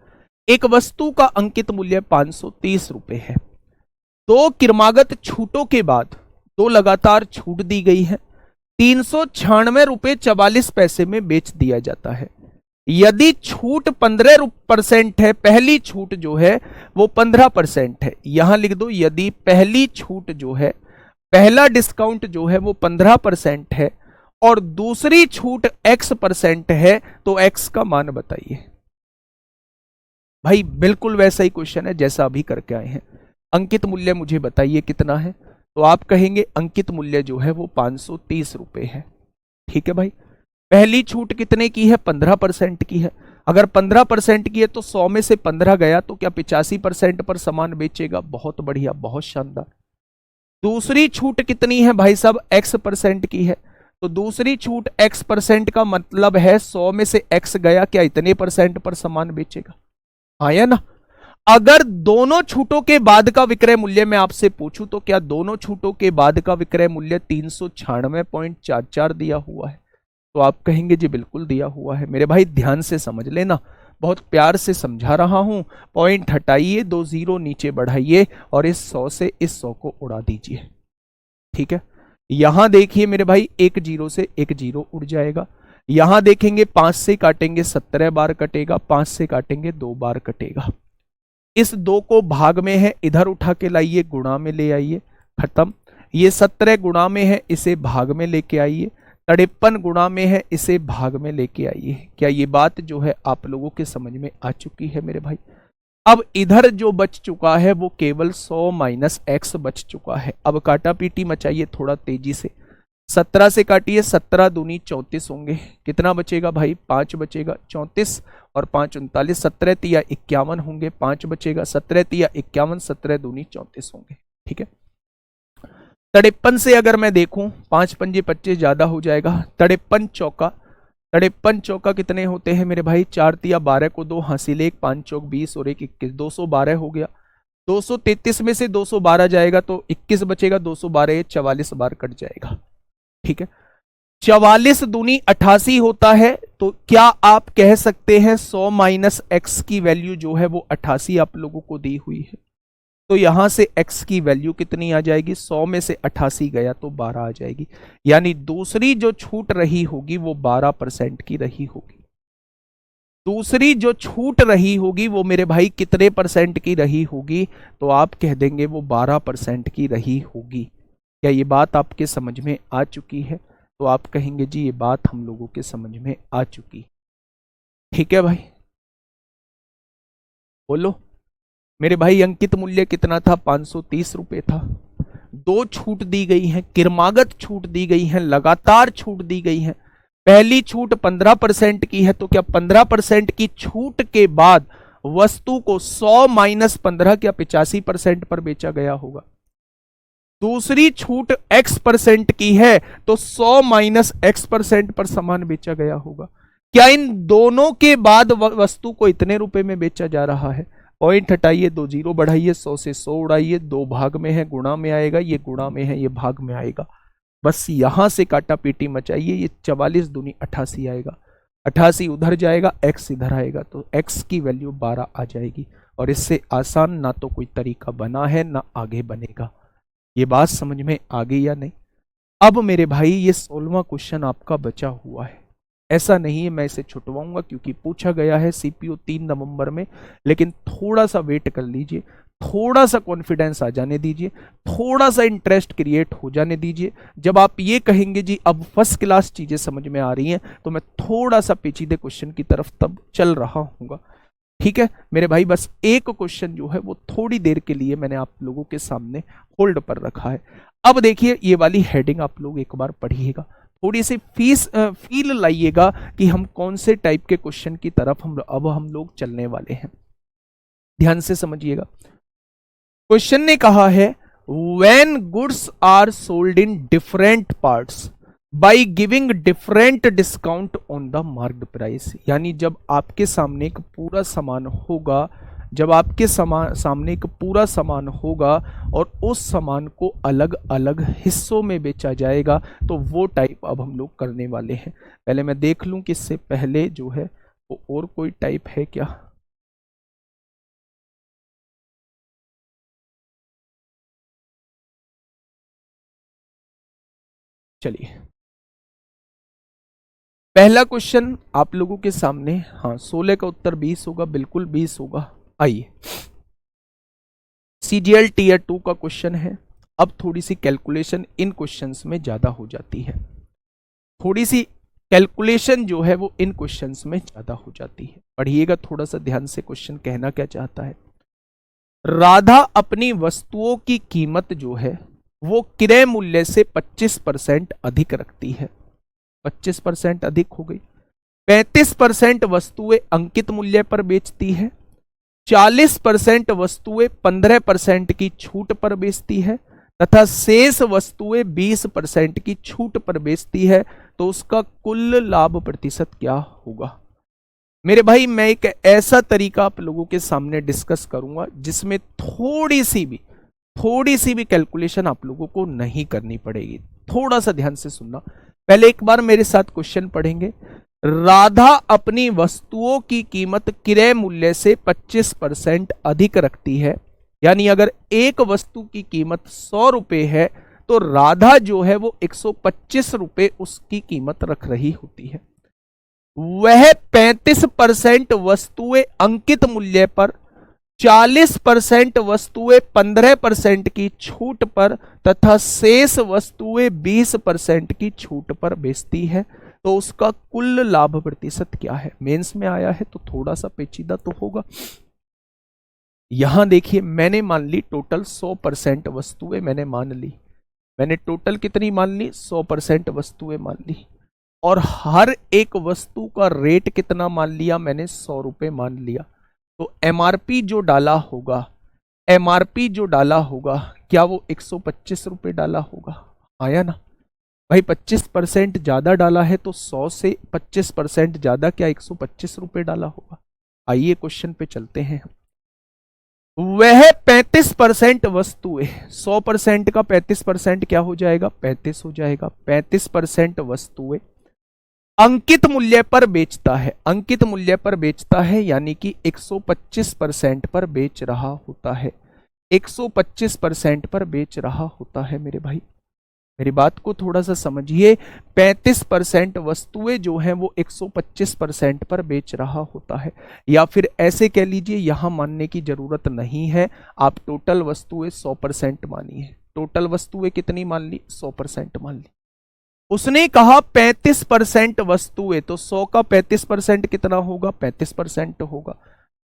एक वस्तु का अंकित मूल्य 530 रुपए है। दो क्रमागत छूटों के बाद दो लगातार छूट दी गई है, 396 रुपए 44 पैसे में बेच दिया जाता है। यदि छूट 15% है, पहली छूट जो है वो 15% है, यहां लिख दो, यदि पहली छूट जो है, पहला डिस्काउंट जो है वो 15% है और दूसरी छूट X% है, तो X का मान बताइए। भाई बिल्कुल वैसा ही क्वेश्चन है जैसा अभी करके आए हैं। अंकित मूल्य मुझे बताइए कितना है, तो आप कहेंगे अंकित मूल्य जो है वो 530 रुपए है। ठीक है भाई, पहली छूट कितने की है? 15% की है। अगर 15% की है तो 100 में से 15 गया तो क्या 85% पर सामान बेचेगा? बहुत बढ़िया, बहुत शानदार। दूसरी छूट कितनी है भाई साहब? X% की है। तो दूसरी छूट X% का मतलब है 100 में से X गया, क्या इतने परसेंट पर सामान बेचेगा? आया ना। अगर दोनों छूटों के बाद का विक्रय मूल्य मैं आपसे पूछूं तो क्या दोनों छूटों के बाद का विक्रय मूल्य 396.44 दिया हुआ है? तो आप कहेंगे जी बिल्कुल दिया हुआ है। मेरे भाई ध्यान से समझ लेना, बहुत प्यार से समझा रहा हूं। पॉइंट हटाइए, 2 जीरो नीचे बढ़ाइए और इस 100 से इस 100 को उड़ा दीजिए। ठीक है, यहां देखिए मेरे भाई, 1 जीरो से 1 जीरो उड़ जाएगा। यहां देखेंगे 5 से काटेंगे 17 बार कटेगा, 5 से काटेंगे 2 बार कटेगा। इस 2 को भाग में है, इधर उठा के लाइए, गुणा में ले आइए, खत्म। ये 17 गुणा में है, इसे भाग में लेके आइए। 53 गुणा में है, इसे भाग में लेके आइए। क्या ये बात जो है आप लोगों के समझ में आ चुकी है मेरे भाई? अब इधर जो बच चुका है वो केवल 100 माइनस X बच चुका है। अब काटा पीटी मचाइए थोड़ा तेजी से। 17 से काटिए, 17 दूनी 34 होंगे। कितना बचेगा भाई? 5 बचेगा। 34 और 5 39, 17 तिया 51 होंगे, 5 बचेगा। 17 तिया 51, 17 दूनी 34 होंगे। ठीक है, 53 से अगर मैं देखूं, 5 पंजे 25 ज्यादा हो जाएगा। 53 चौका, 53 चौका कितने होते हैं मेरे भाई? 4 तिया 12 को 2 हासिल, 1 5 चौक 20 और 1 21, 212 हो गया। 233 में से 212 जाएगा तो 21 बचेगा, 212 44 बार कट जाएगा। ठीक है, 44 दूनी 88 होता है, तो क्या आप कह सकते हैं 100 माइनस एक्स की वैल्यू जो है वो 88 आप लोगों को दी हुई है। तो यहां से x की वैल्यू कितनी आ जाएगी, 100 में से 88 गया तो 12 आ जाएगी। यानी दूसरी जो छूट रही होगी वो 12% की रही होगी। दूसरी जो छूट रही होगी वो मेरे भाई कितने परसेंट की रही होगी, तो आप कह देंगे वो 12% की रही होगी। क्या ये बात आपके समझ में आ चुकी है? तो आप कहेंगे जी ये बात हम लोगों के समझ में आ चुकी। ठीक है भाई, बोलो मेरे भाई। अंकित मूल्य कितना था, 530 रुपए था। दो छूट दी गई है, क्रमागत छूट दी गई है, लगातार छूट दी गई है। पहली छूट 15% की है, तो क्या 15% की छूट के बाद वस्तु को 100 माइनस 15 क्या 85% पर बेचा गया होगा। दूसरी छूट x% की है, तो 100 माइनस x% पर सामान बेचा गया होगा। क्या इन दोनों के बाद वस्तु को इतने रुपए में बेचा जा रहा है। पॉइंट हटाइए, 2 जीरो बढ़ाइए, 100 से 100 उड़ाइए, 2 भाग में है गुणा में आएगा, ये गुणा में है ये भाग में आएगा। बस यहां से काटा पीटी मचाइए, ये 44 दूनी 88 आएगा, 88 उधर जाएगा, x इधर आएगा, तो x की वैल्यू 12 आ जाएगी। और इससे आसान ना तो कोई तरीका बना है ना आगे बनेगा। ये बात समझ में आ गई या नहीं। अब मेरे भाई ये 16वां क्वेश्चन आपका बचा हुआ है। ऐसा नहीं है मैं इसे छुटवाऊंगा, क्योंकि पूछा गया है सीपीओ 3 नवंबर में, लेकिन थोड़ा सा वेट कर लीजिए, थोड़ा सा कॉन्फिडेंस आ जाने दीजिए, थोड़ा सा इंटरेस्ट क्रिएट हो जाने दीजिए। जब आप ये कहेंगे जी अब फर्स्ट क्लास चीजें समझ में आ रही हैं, तो मैं थोड़ा सा पेचीदे क्वेश्चन की तरफ तब चल रहा हूँ। ठीक है मेरे भाई, बस एक क्वेश्चन जो है वो थोड़ी देर के लिए मैंने आप लोगों के सामने होल्ड पर रखा है। अब देखिए ये वाली हेडिंग आप लोग एक बार पढ़िएगा, थोड़ी सी फील लाइएगा कि हम कौन से टाइप के क्वेश्चन की तरफ हम लोग चलने वाले हैं। ध्यान से समझिएगा। क्वेश्चन ने कहा है when goods are sold in different parts by giving different discount on the marked price. यानी जब आपके सामने एक पूरा सामान होगा, जब आपके सामने एक पूरा सामान होगा और उस सामान को अलग अलग हिस्सों में बेचा जाएगा, तो वो टाइप अब हम लोग करने वाले हैं। पहले मैं देख लूं कि इससे पहले जो है वो और कोई टाइप है क्या। चलिए पहला क्वेश्चन आप लोगों के सामने, हाँ 16 का उत्तर 20 होगा, बिल्कुल 20 होगा। आइए सीजीएल टीयर 2 का क्वेश्चन है। अब थोड़ी सी कैलकुलेशन इन क्वेश्चंस में ज्यादा हो जाती है, थोड़ी सी कैलकुलेशन जो है वो इन क्वेश्चंस में ज्यादा हो जाती है। पढ़िएगा थोड़ा सा ध्यान से, क्वेश्चन कहना क्या चाहता है। राधा अपनी वस्तुओं की कीमत जो है वो क्रय मूल्य से 25% अधिक रखती है। 25% अधिक हो गई। 35% वस्तुएं अंकित मूल्य पर बेचती है। 40% वस्तुएं 15% की छूट पर बेचती है तथा शेष वस्तुएं 20% की छूट पर बेचती है, तो उसका कुल लाभ प्रतिशत क्या होगा। मेरे भाई मैं एक ऐसा तरीका आप लोगों के सामने डिस्कस करूंगा जिसमें थोड़ी सी भी कैलकुलेशन आप लोगों को नहीं करनी पड़ेगी। थोड़ा सा ध्यान से सुनना। पहले एक बार मेरे साथ क्वेश्चन पढ़ेंगे। राधा अपनी वस्तुओं की कीमत क्रय मूल्य से 25% अधिक रखती है। यानी अगर एक वस्तु की कीमत 100 रुपए है तो राधा जो है वो 125 रुपए उसकी कीमत रख रही होती है। वह 35% वस्तुएं अंकित मूल्य पर, 40% वस्तुएं 15% की छूट पर तथा शेष वस्तुएं 20% की छूट पर बेचती है, तो उसका कुल लाभ प्रतिशत क्या है। मेंस में आया है तो थोड़ा सा पेचीदा तो होगा। यहां देखिए मैंने मान ली टोटल 100% वस्तुएं मैंने मान ली। मैंने टोटल कितनी मान ली, 100% वस्तुएं मान ली। और हर एक वस्तु का रेट कितना मान लिया मैंने, 100 रुपए मान लिया। तो एमआरपी जो डाला होगा, एमआरपी जो डाला होगा क्या वो 125 रुपए डाला होगा। आया ना भाई, 25% ज्यादा डाला है तो 100 से 25% ज्यादा क्या 125 रुपए डाला होगा। आइए क्वेश्चन पे चलते हैं। वह 35% वस्तुएं, 100% का 35% क्या हो जाएगा, 35 हो जाएगा। 35% वस्तुएं अंकित मूल्य पर बेचता है, अंकित मूल्य पर बेचता है यानी कि 125% पर बेच रहा होता है, 125% पर बेच रहा होता है। मेरे भाई मेरी बात को थोड़ा सा समझिए, 35% वस्तुएं जो हैं वो 125% पर बेच रहा होता है, या फिर ऐसे कह लीजिए, यहां मानने की जरूरत नहीं है, आप टोटल वस्तुएं 100% मानिए। टोटल वस्तुएं कितनी मान ली, 100% मान ली। उसने कहा 35% वस्तुएं, तो 100 का 35% कितना होगा, 35% होगा।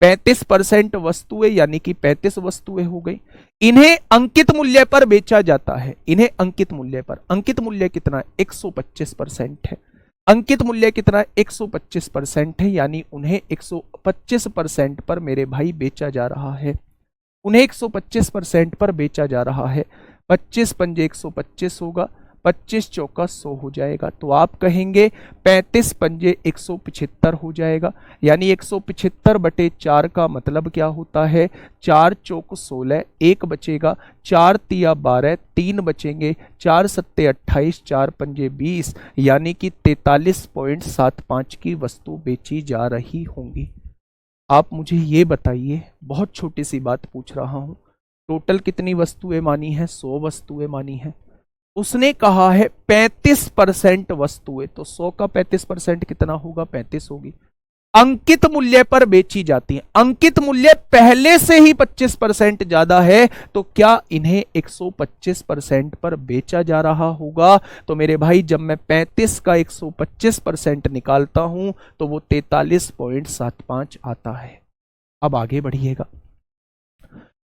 35% वस्तुएं यानी कि 35 वस्तुएं हो गई। इन्हें अंकित मूल्य पर बेचा जाता है, इन्हें अंकित मूल्य पर, अंकित मूल्य कितना, 125% है। अंकित मूल्य कितना, 125% है, यानी उन्हें 125% पर मेरे भाई बेचा जा रहा है, उन्हें 125% पर बेचा जा रहा है। 25 पंजे 125 होगा, 25 चौका 100 हो जाएगा। तो आप कहेंगे 35 पंजे 175 हो जाएगा, यानी 175 बटे 4 का मतलब क्या होता है, 4 चौक 16, 1 बचेगा, 4 तिया 12, 3 बचेंगे, 4 सत्ते 28, 4 पंजे 20, यानी कि 43.75 की वस्तु बेची जा रही होंगी। आप मुझे ये बताइए, बहुत छोटी सी बात पूछ रहा हूं, टोटल कितनी वस्तुएं मानी है, 100 वस्तुएं मानी है। उसने कहा है 35% वस्तुएं, तो 100 का 35% कितना होगा, 35 होगी। अंकित मूल्य पर बेची जाती है, अंकित मूल्य पहले से ही 25% ज्यादा है, तो क्या इन्हें 125% पर बेचा जा रहा होगा। तो मेरे भाई जब मैं 35 का 125% निकालता हूं तो वो 43.75 आता है। अब आगे बढ़िएगा,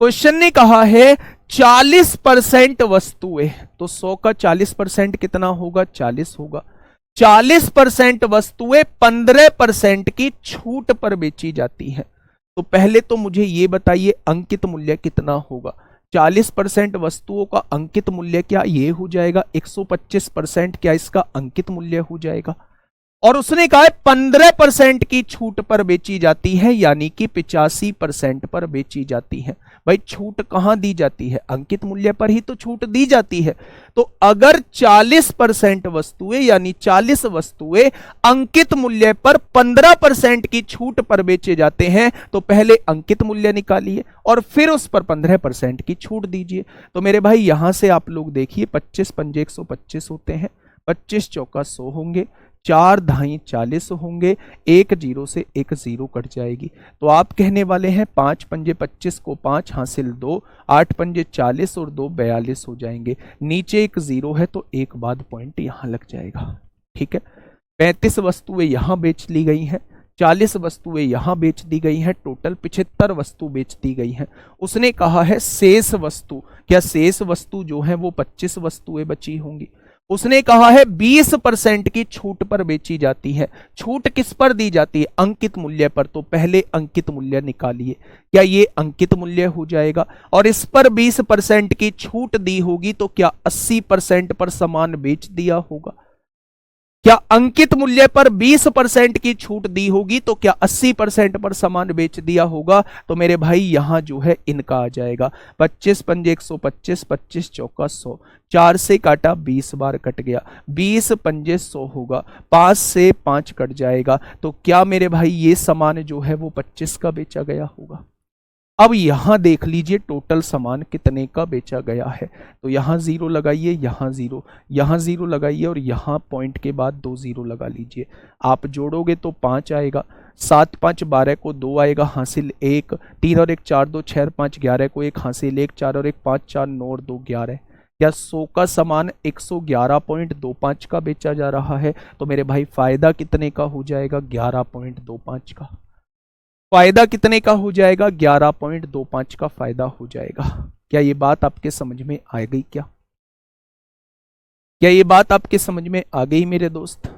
क्वेश्चन ने कहा है 40% वस्तुएं, तो 100 का 40% कितना होगा, 40 होगा। 40% वस्तुएं 15% की छूट पर बेची जाती हैं। तो पहले तो मुझे ये बताइए अंकित मूल्य कितना होगा। 40% वस्तुओं का अंकित मूल्य क्या ये हो जाएगा, 125% क्या इसका अंकित मूल्य हो जाएगा। और उसने कहा है 15% की छूट पर बेची जाती है, यानी कि 85% पर बेची जाती है। भाई छूट कहां दी जाती है, अंकित मूल्य पर ही तो छूट दी जाती है। तो अगर 40% वस्तुएं यानी 40 वस्तुएं अंकित मूल्य पर 15% की छूट पर बेचे जाते हैं, तो पहले अंकित मूल्य निकालिए और फिर उस पर 15% की छूट दीजिए। तो मेरे भाई यहां से आप लोग देखिए, 25 पंजे 125 होते हैं, 25 चौका 100 होंगे, 4 धाई 40 होंगे, एक जीरो से एक जीरो कट जाएगी। तो आप कहने वाले हैं 5 पंजे 25 को 5 हासिल 2, 8 पंजे 40 और 2 42 हो जाएंगे। नीचे एक जीरो है तो एक बाद पॉइंट यहां लग जाएगा। ठीक है, 35 वस्तुएं यहां बेच ली गई हैं, 40 वस्तुएं यहां बेच दी गई हैं, टोटल 75 वस्तु बेच दी गई हैं। उसने कहा है शेष वस्तु, क्या शेष वस्तु जो है वो 25 वस्तुएं बची होंगी। उसने कहा है 20% की छूट पर बेची जाती है। छूट किस पर दी जाती है, अंकित मूल्य पर। तो पहले अंकित मूल्य निकालिए, क्या ये अंकित मूल्य हो जाएगा। और इस पर 20% की छूट दी होगी तो क्या 80% पर सामान बेच दिया होगा। क्या अंकित मूल्य पर 20% की छूट दी होगी तो क्या 80% पर सामान बेच दिया होगा। तो मेरे भाई यहां जो है इनका आ जाएगा 25 पंजे 125, 25 चौका 100, 4 से काटा 20 बार कट गया, 20 पंजे 100 होगा, 5 से 5 कट जाएगा। तो क्या मेरे भाई ये सामान जो है वो 25 का बेचा गया होगा। अब यहां देख लीजिए टोटल सामान कितने का बेचा गया है। तो यहां जीरो लगाइए, यहां जीरो लगाइए और यहां पॉइंट के बाद 2 जीरो लगा लीजिए। आप जोड़ोगे तो 5 आएगा, 7 5 12 को 2 आएगा, हासिल 1, 3 और 1 4 2 6 5 11 को 1 हासिल 1, 4 और 1 5 4 9 और 2 11। या 100 का सामान 111.25 का बेचा जा रहा है। तो मेरे भाई फायदा कितने का हो जाएगा, 11.25 का। फायदा कितने का हो जाएगा, 11.25 का फायदा हो जाएगा। क्या ये बात आपके समझ में आ गई, क्या ये बात आपके समझ में आ गई मेरे दोस्त।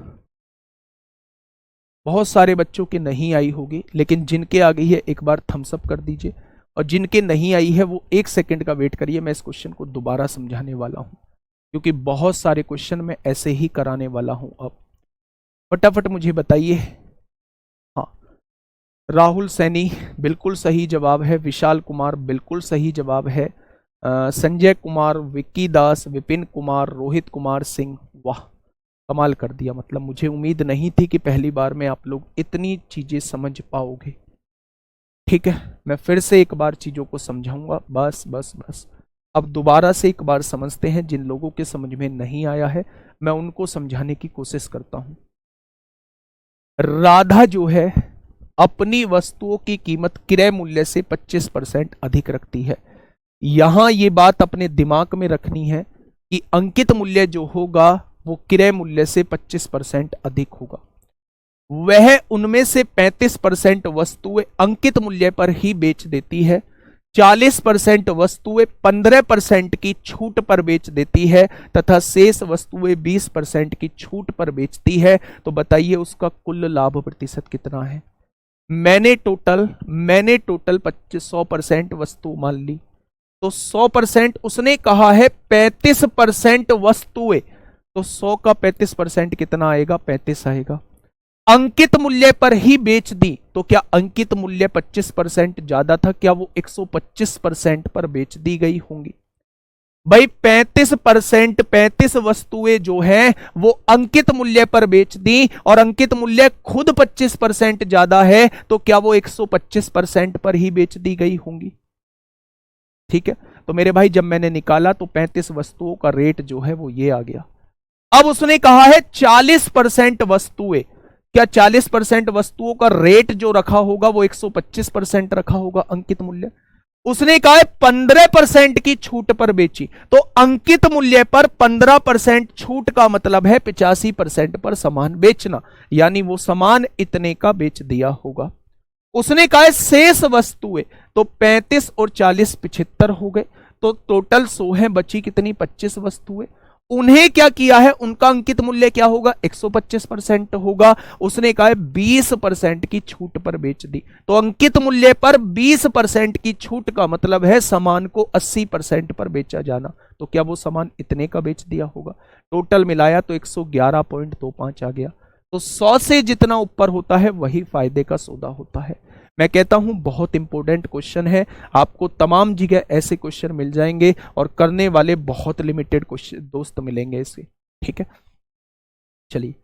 बहुत सारे बच्चों के नहीं आई होगी, लेकिन जिनके आ गई है एक बार थम्स अप कर दीजिए, और जिनके नहीं आई है वो 1 सेकंड का वेट करिए, मैं इस क्वेश्चन को दोबारा समझाने वाला हूं, क्योंकि बहुत सारे क्वेश्चन मैं ऐसे ही कराने वाला हूं। अब फटाफट मुझे बताइए, हाँ राहुल सैनी बिल्कुल सही जवाब है। विशाल कुमार बिल्कुल सही जवाब है। संजय कुमार, विक्की दास, विपिन कुमार, रोहित कुमार सिंह, वाह कमाल कर दिया। मतलब मुझे उम्मीद नहीं थी कि पहली बार में आप लोग इतनी चीजें समझ पाओगे। ठीक है, मैं फिर से एक बार चीजों को समझाऊंगा। बस बस बस, अब दोबारा से एक बार समझते हैं। जिन लोगों के समझ में नहीं आया है मैं उनको समझाने की कोशिश करता हूं। राधा जो है अपनी वस्तुओं की कीमत क्रय मूल्य से 25% अधिक रखती है। यहां ये बात अपने दिमाग में रखनी है कि अंकित मूल्य जो होगा वो क्रय मूल्य से 25% अधिक होगा। वह उनमें से 35% वस्तुएं अंकित मूल्य पर ही बेच देती है, 40% वस्तुएं 15% की छूट पर बेच देती है तथा शेष वस्तुएं 20% की छूट पर बेचती है। तो बताइए उसका कुल लाभ प्रतिशत कितना है। मैंने टोटल 100% वस्तु मान ली, तो 100% उसने कहा है 35% वस्तुएं, तो 100 का 35% कितना आएगा, 35 आएगा। अंकित मूल्य पर ही बेच दी, तो क्या अंकित मूल्य 25% ज्यादा था, क्या वो 125% पर बेच दी गई होंगी। भाई 35%, 35 वस्तुएं जो हैं वो अंकित मूल्य पर बेच दी और अंकित मूल्य खुद 25% ज्यादा है, तो क्या वो 125% पर ही बेच दी गई होंगी। ठीक है, तो मेरे भाई जब मैंने निकाला तो 35 वस्तुओं का रेट जो है वो ये आ गया। अब उसने कहा है 40% वस्तुएं, क्या 40% वस्तुओं का रेट जो रखा होगा वो 125% रखा होगा अंकित मूल्य। उसने कहा है 15% की छूट पर बेची, तो अंकित मूल्य पर 15% छूट का मतलब है 85% पर सामान बेचना, यानी वो सामान इतने का बेच दिया होगा। उसने कहा है शेष वस्तुएं, तो 35 और 40 75 हो गए, तो टोटल 100 है, बची कितनी 25 वस्तुएं। उन्हें क्या किया है, उनका अंकित मूल्य क्या होगा 125% होगा। उसने कहा है 20% की छूट पर बेच दी, तो अंकित मूल्य पर 20% की छूट का मतलब है सामान को 80% पर बेचा जाना, तो क्या वो सामान इतने का बेच दिया होगा। टोटल मिलाया तो 111.25 आ गया। तो 100 से जितना ऊपर होता है वही फायदे का सौदा होता है। मैं कहता हूं बहुत इंपॉर्टेंट क्वेश्चन है, आपको तमाम जगह ऐसे क्वेश्चन मिल जाएंगे और करने वाले बहुत लिमिटेड क्वेश्चन दोस्त मिलेंगे इसे। ठीक है, चलिए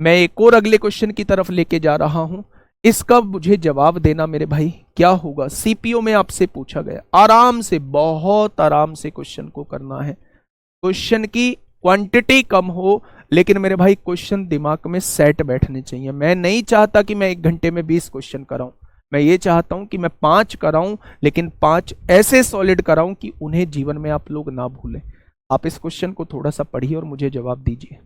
मैं एक और अगले क्वेश्चन की तरफ लेके जा रहा हूं। इसका मुझे जवाब देना मेरे भाई क्या होगा। सीपीओ में आपसे पूछा गया, आराम से, बहुत आराम से क्वेश्चन को करना है। क्वेश्चन की क्वांटिटी कम हो, लेकिन मेरे भाई क्वेश्चन दिमाग में सेट बैठने चाहिए। मैं नहीं चाहता कि मैं 1 घंटे में 20 क्वेश्चन कराऊं, मैं ये चाहता हूं कि मैं 5 कराऊं, लेकिन 5 ऐसे सॉलिड कराऊं कि उन्हें जीवन में आप लोग ना भूलें। आप इस क्वेश्चन को थोड़ा सा पढ़िए और मुझे जवाब दीजिए।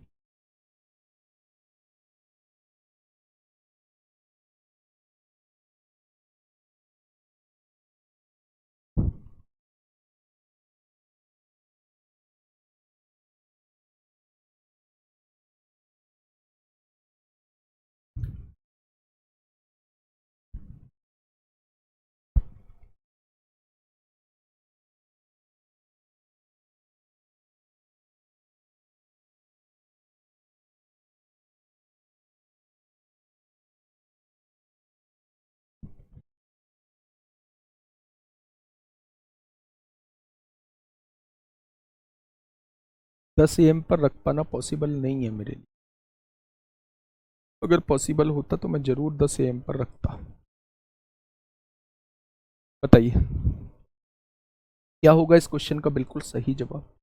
दस एम पर रख पाना पॉसिबल नहीं है मेरे लिए। अगर पॉसिबल होता तो मैं जरूर 10 एम पर रखता। बताइए क्या होगा इस क्वेश्चन का बिल्कुल सही जवाब।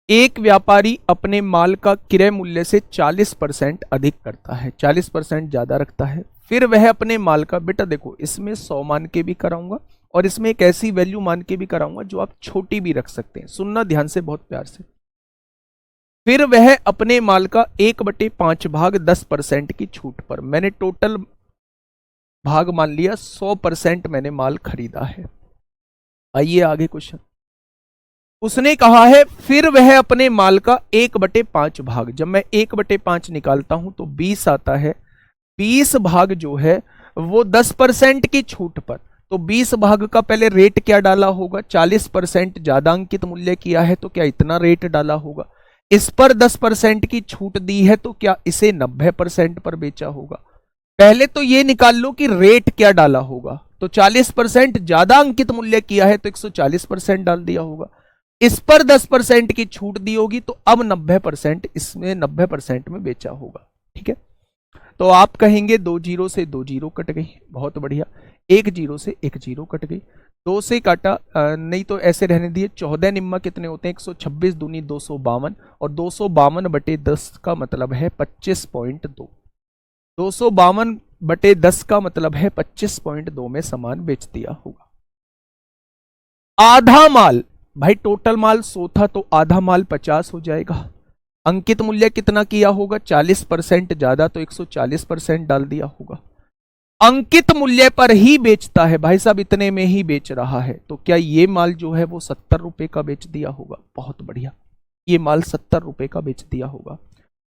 एक व्यापारी अपने माल का क्रय मूल्य से 40% अधिक करता है, 40% ज्यादा रखता है। फिर वह अपने माल का, बेटा देखो इसमें 100 मान के भी कराऊंगा और इसमें एक ऐसी वैल्यू मान के भी कराऊंगा जो आप छोटी भी रख सकते हैं। सुनना ध्यान से, बहुत प्यार से। फिर वह अपने माल का 1/5 भाग 10% की छूट पर, मैंने टोटल भाग मान लिया 100% मैंने माल खरीदा है। आइए आगे क्वेश्चन। उसने कहा है फिर वह अपने माल का 1/5 भाग, जब मैं 1/5 निकालता हूं तो 20 आता है। 20 भाग जो है वो 10% की छूट पर, तो 20 भाग का पहले रेट क्या डाला होगा, 40% ज्यादा अंकित मूल्य किया है तो क्या इतना रेट डाला होगा। इस पर 10% की छूट दी है तो क्या इसे 90% पर बेचा होगा। पहले तो ये निकाल लो कि रेट क्या डाला होगा। तो 40% ज्यादा अंकित मूल्य किया है तो 140% डाल दिया होगा। इस पर 10% की छूट दी होगी तो अब 90% इसमें 90% में बेचा होगा। ठीक है, तो आप कहेंगे 2 जीरो से 2 जीरो कट गई, बहुत बढ़िया। 1 जीरो से 1 जीरो कट गई, 2 से काटा नहीं तो ऐसे रहने दिए। 14 निम्मा कितने होते हैं? 126 दूनी 252, और 252/10 का मतलब है 25.2। 252/10 का मतलब है 25.2 में सामान बेच दिया होगा। आधा माल, भाई टोटल माल 100 था तो आधा माल 50 हो जाएगा। अंकित मूल्य कितना किया होगा? 40% ज्यादा तो 140% डाल दिया होगा। अंकित मूल्य पर ही बेचता है भाई साहब, इतने में ही बेच रहा है, तो क्या ये माल जो है वो 70 रुपए का बेच दिया होगा? बहुत बढ़िया, ये माल 70 रुपए का बेच दिया होगा।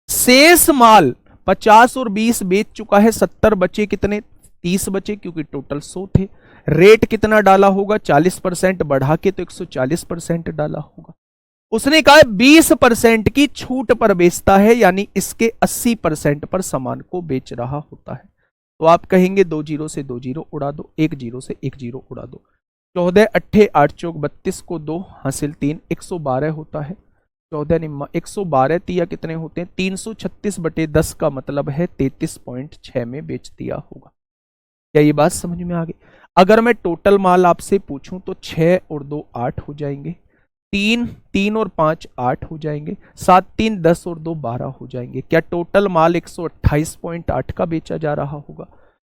शेष माल 50 और 20 बेच चुका है, 70 बचे कितने? 30 बचे, क्योंकि टोटल 100 थे। रेट कितना डाला होगा? 40% बढ़ा के तो 140% डाला होगा। उसने कहा 20% की छूट पर बेचता है, यानी इसके 80% पर सामान को बेच रहा होता है। तो आप कहेंगे 2 जीरो से 2 जीरो उड़ा दो, 1 जीरो से 1 जीरो उड़ा दो। 14 अट्ठे 8 चौक 32 को 2 हासिल 3, 112 होता है। 14 निम्मा 112 तिया कितने होते हैं? 336/10 का मतलब है 33.6 में बेच दिया होगा। क्या ये बात समझ में आ गई? अगर मैं टोटल माल आपसे पूछूं तो 6 और 2 8 हो जाएंगे, 3 और 5 8 हो जाएंगे, 7 3 10 और 2 12 हो जाएंगे। क्या टोटल माल 128.8 का बेचा जा रहा होगा?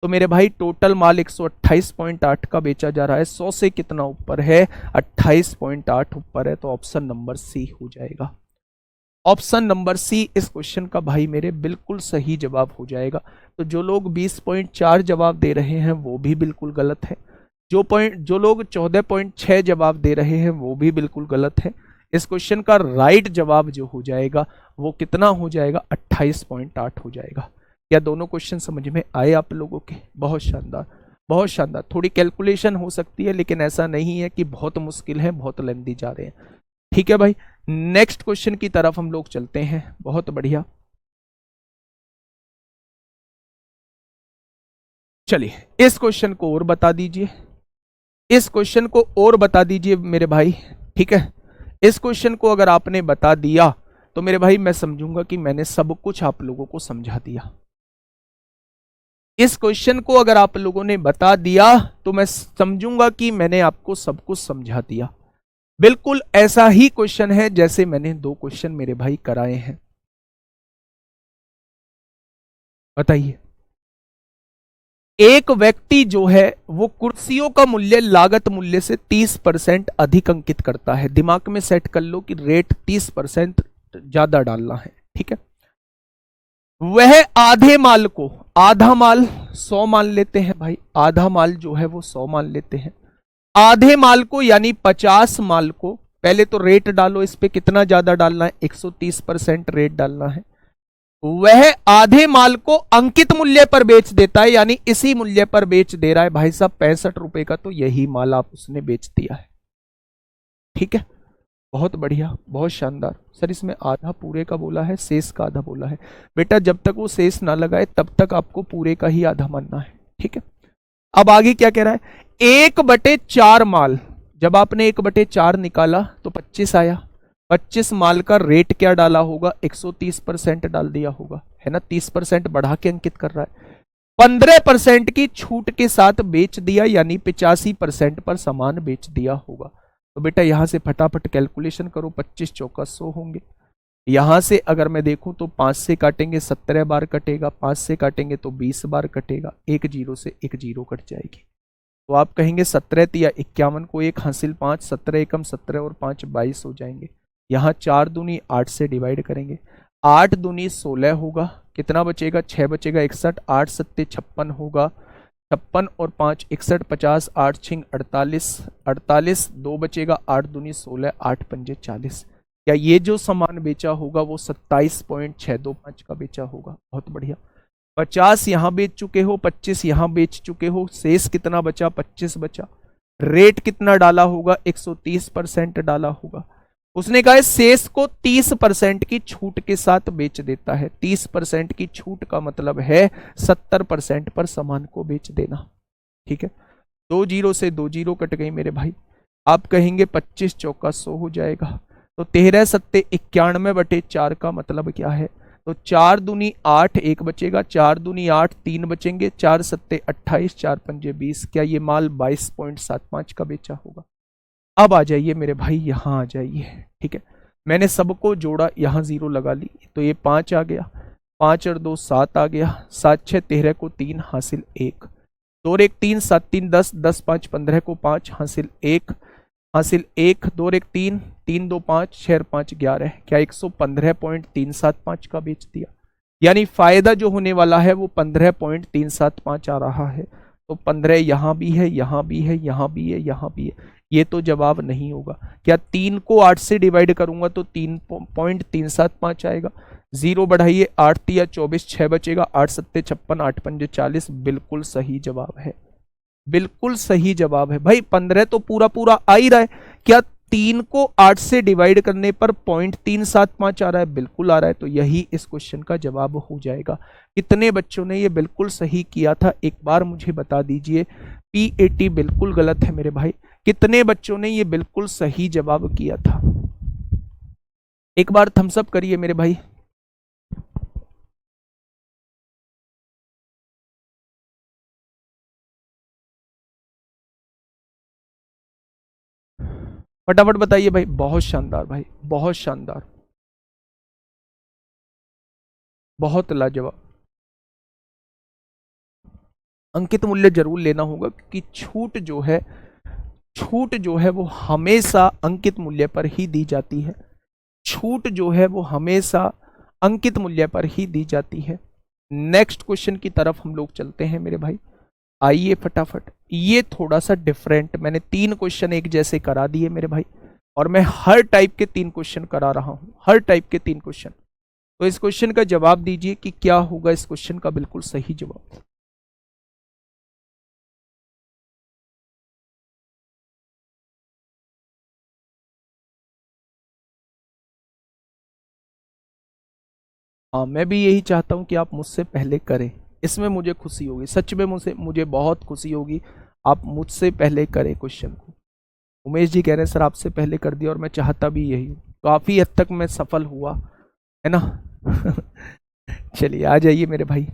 तो मेरे भाई टोटल माल 128.8 का बेचा जा रहा है। 100 से कितना ऊपर है? 28.8 ऊपर है, तो ऑप्शन नंबर सी हो जाएगा। ऑप्शन नंबर सी इस क्वेश्चन का भाई मेरे बिल्कुल सही जवाब हो जाएगा। तो जो लोग 20.4 जवाब दे रहे हैं वो भी बिल्कुल गलत है, जो लोग 14.6 जवाब दे रहे हैं वो भी बिल्कुल गलत है। इस क्वेश्चन का राइट जवाब जो हो जाएगा वो कितना हो जाएगा? 28.8 हो जाएगा। क्या दोनों क्वेश्चन समझ में आए आप लोगों के? बहुत शानदार, बहुत शानदार। थोड़ी कैलकुलेशन हो सकती है लेकिन ऐसा नहीं है कि बहुत मुश्किल है, बहुत लेंदी जा रहे हैं। ठीक है भाई, नेक्स्ट क्वेश्चन की तरफ हम लोग चलते हैं। बहुत बढ़िया, चलिए इस क्वेश्चन को और बता दीजिए, इस क्वेश्चन को और बता दीजिए मेरे भाई। ठीक है, इस क्वेश्चन को अगर आपने बता दिया तो मेरे भाई मैं समझूंगा कि मैंने सब कुछ आप लोगों को समझा दिया। इस क्वेश्चन को अगर आप लोगों ने बता दिया तो मैं समझूंगा कि मैंने आपको सब कुछ समझा दिया। बिल्कुल ऐसा ही क्वेश्चन है जैसे मैंने 2 क्वेश्चन मेरे भाई कराए हैं। बताइए, एक व्यक्ति जो है वो कुर्सियों का मूल्य लागत मूल्य से 30% अधिक अंकित करता है। दिमाग में सेट कर लो कि रेट 30% ज्यादा डालना है। ठीक है, वह आधे माल को, आधा माल 100 मान लेते हैं भाई, आधा माल जो है वो 100 मान लेते हैं। आधे माल को यानी 50 माल को, पहले तो रेट डालो, इस पे कितना ज्यादा डालना है? 130% रेट डालना है। वह आधे माल को अंकित मूल्य पर बेच देता है, यानी इसी मूल्य पर बेच दे रहा है भाई साहब 65 रुपए का, तो यही माल आप उसने बेच दिया है। ठीक है, बहुत बढ़िया, बहुत शानदार। सर इसमें आधा पूरे का बोला है, शेष का आधा बोला है। बेटा जब तक वो शेष ना लगाए तब तक आपको पूरे का ही आधा मानना है। ठीक है, अब आगे क्या कह रहा है? 1/4 माल, जब आपने 1/4 निकाला तो 25 आया। 25 माल का रेट क्या डाला होगा? 130% डाल दिया होगा, है ना? 30% बढ़ा के अंकित कर रहा है। 15% की छूट के साथ बेच दिया, यानी 85% पर सामान बेच दिया होगा। तो बेटा यहां से फटाफट कैलकुलेशन करो, 25 चौका 100 होंगे। यहां से अगर मैं देखूं तो 5 से काटेंगे 17 बार कटेगा, 5 से काटेंगे तो 20 बार कटेगा, 1 जीरो से 1 जीरो कट जाएगी। तो आप कहेंगे 17 तिया 51 को 1 हासिल 5, 17 एकम 17 और 5 22 हो जाएंगे। यहाँ 4 दूनी 8 से डिवाइड करेंगे, 8 दूनी 16 होगा, कितना बचेगा? 6 बचेगा, 61, 8 सत्ते 56 होगा, 56 और 5 61, 50, 8 छिंग 48, 48 2 बचेगा, 8 दूनी 16, 8 पंजे 40। क्या ये जो सामान बेचा होगा वो 27.625 का बेचा होगा? बहुत बढ़िया। 50 यहां बेच चुके हो, 25 यहां बेच चुके हो, शेष कितना बचा? 25 बचा। रेट कितना डाला होगा? 130% डाला होगा। उसने कहा है शेष को 30% की छूट के साथ बेच देता है। 30% की छूट का मतलब है 70% पर सामान को बेच देना। ठीक है, 2 जीरो से 2 जीरो कट गई मेरे भाई। आप कहेंगे 25 चौका 100 हो जाएगा, तो 13 सत्ते 91/4 का मतलब क्या है? तो 4 दूनी 8, 1 बचेगा, 4 दूनी 8, 3 बचेंगे, 4 सत्ते 28, 4 पंजे 20। क्या ये माल 22.75 का बेचा होगा? अब आ जाइए मेरे भाई, यहां आ जाइए। ठीक है, मैंने सबको जोड़ा, यहां जीरो लगा ली, तो ये 5 आ गया, 5 और 2 7 आ गया, 7 6 13 को 3 हासिल 1, 2 और 1 3, 7 3 10, 10 5 15 को 5 हासिल 1, हासिल 1, 2 और 1 3, 3 2 5, 6 और 5 11। क्या 115.375 का बेच दिया? यानी फायदा जो होने वाला है वो 15.375 आ रहा है। तो 15 यहां भी है, यहां भी है, यहां भी है, यहां भी है। ये तो जवाब नहीं होगा। क्या 3 को 8 से डिवाइड करूंगा तो 3.375 आएगा? जीरो बढ़ाइए, 8 तिया 24, 6 बचेगा, 8 सत्ते 56, 8 पंजे 40। बिल्कुल सही जवाब है, बिल्कुल सही जवाब है भाई। 15 तो पूरा पूरा आ ही रहा है। क्या 3 को 8 से डिवाइड करने पर 0.375 आ रहा है? बिल्कुल आ रहा है। तो यही इस क्वेश्चन का जवाब हो जाएगा। कितने बच्चों ने ये बिल्कुल सही किया था, एक बार मुझे बता दीजिए। P80 बिल्कुल गलत है मेरे भाई। कितने बच्चों ने ये बिल्कुल सही जवाब किया था? एक बार थम्स अप करिए मेरे भाई। फटाफट बताइए भाई। बहुत शानदार भाई, बहुत शानदार, बहुत लाजवाब। अंकित मूल्य जरूर लेना होगा, क्योंकि छूट जो है वो हमेशा अंकित मूल्य पर ही दी जाती है। छूट जो है वो हमेशा अंकित मूल्य पर ही दी जाती है। नेक्स्ट क्वेश्चन की तरफ हम लोग चलते हैं मेरे भाई। आइए फटाफट। ये थोड़ा सा डिफरेंट, मैंने 3 क्वेश्चन एक जैसे करा दिए मेरे भाई, और मैं हर टाइप के 3 क्वेश्चन करा रहा हूं, हर टाइप के 3 क्वेश्चन। तो इस क्वेश्चन का जवाब दीजिए कि क्या होगा इस क्वेश्चन का बिल्कुल सही जवाब। हाँ, मैं भी यही चाहता हूं कि आप मुझसे पहले करें। इसमें मुझे खुशी होगी, सच में मुझे बहुत खुशी होगी आप मुझसे पहले करें क्वेश्चन को। उमेश जी कह रहे हैं सर आपसे पहले कर दिया, और मैं चाहता भी यही हूँ। काफी हद तक मैं सफल हुआ, है ना? चलिए आ जाइए मेरे भाई।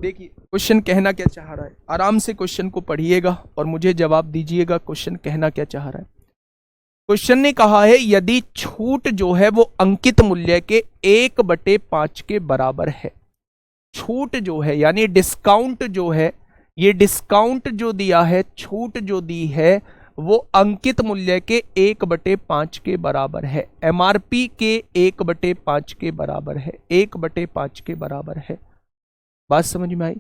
देखिए क्वेश्चन कहना क्या चाह रहा है, आराम से क्वेश्चन को पढ़िएगा और मुझे जवाब दीजिएगा क्वेश्चन कहना क्या चाह रहा है। क्वेश्चन ने कहा है यदि छूट जो है वो अंकित मूल्य के 1/5 के बराबर है। छूट जो है यानी डिस्काउंट जो है, ये डिस्काउंट जो दिया है, छूट जो दी है, वो अंकित मूल्य के 1/5 के बराबर है। एमआरपी के 1/5 के बराबर है, 1/5 के बराबर है। बात समझ में आई?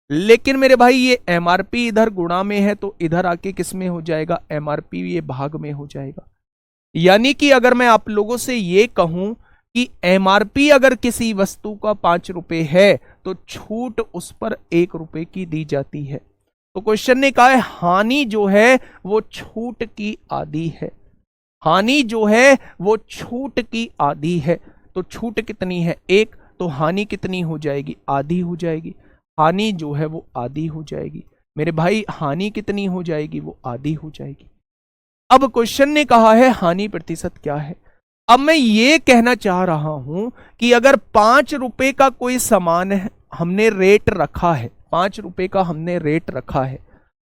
लेकिन मेरे भाई ये एमआरपी इधर गुणा में है, तो इधर आके किस में हो जाएगा? एमआरपी ये भाग में हो जाएगा। यानी कि अगर मैं आप लोगों से ये कहूं कि एमआरपी अगर किसी वस्तु का 5 रुपए है, तो छूट उस पर 1 रुपए की दी जाती है। तो क्वेश्चन ने कहा है हानि जो है वो छूट की आधी है। हानि जो है वो छूट की आधी है। तो छूट कितनी है? 1। तो हानि कितनी हो जाएगी? आधी हो जाएगी। हानि जो है वो आधी हो जाएगी मेरे भाई। हानि कितनी हो जाएगी? वो आधी हो जाएगी। अब क्वेश्चन ने कहा है हानि प्रतिशत क्या है। अब मैं ये कहना चाह रहा हूं कि अगर 5 रुपए का कोई सामान है, हमने रेट रखा है, 5 रुपए का हमने रेट रखा है,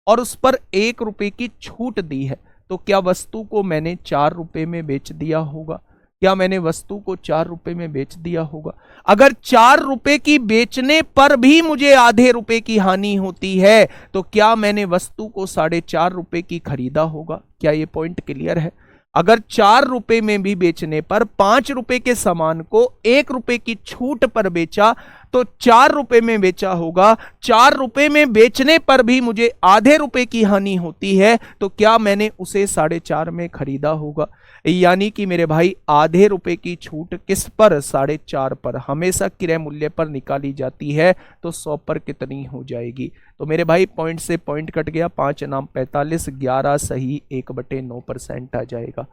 और उस पर 1 रुपए की छूट दी है, तो क्या वस्तु को मैंने 4 रुपए में बेच दिया होगा? क्या मैंने वस्तु को 4 रुपए में बेच दिया होगा? अगर 4 रुपए की बेचने पर भी मुझे आधे रुपए की हानि होती है, तो क्या मैंने वस्तु को 4.5 रुपए की खरीदा होगा? क्या ये पॉइंट क्लियर है? अगर 4 रुपए में भी बेचने पर 5 रुपए के सामान को 1 रुपए की छूट पर बेचा, तो 4 रुपए में बेचा होगा। 4 रुपए में बेचने पर भी मुझे आधे रुपए की हानि होती है, तो क्या मैंने उसे 4.5 में खरीदा होगा? यानी कि मेरे भाई आधे रुपए की छूट किस पर? 4.5 पर। हमेशा क्रय मूल्य पर निकाली जाती है, तो 100 पर कितनी हो जाएगी? तो मेरे भाई पॉइंट से पॉइंट कट गया। 5 नाम 45, 11 सही, 1/9% आ जाएगा।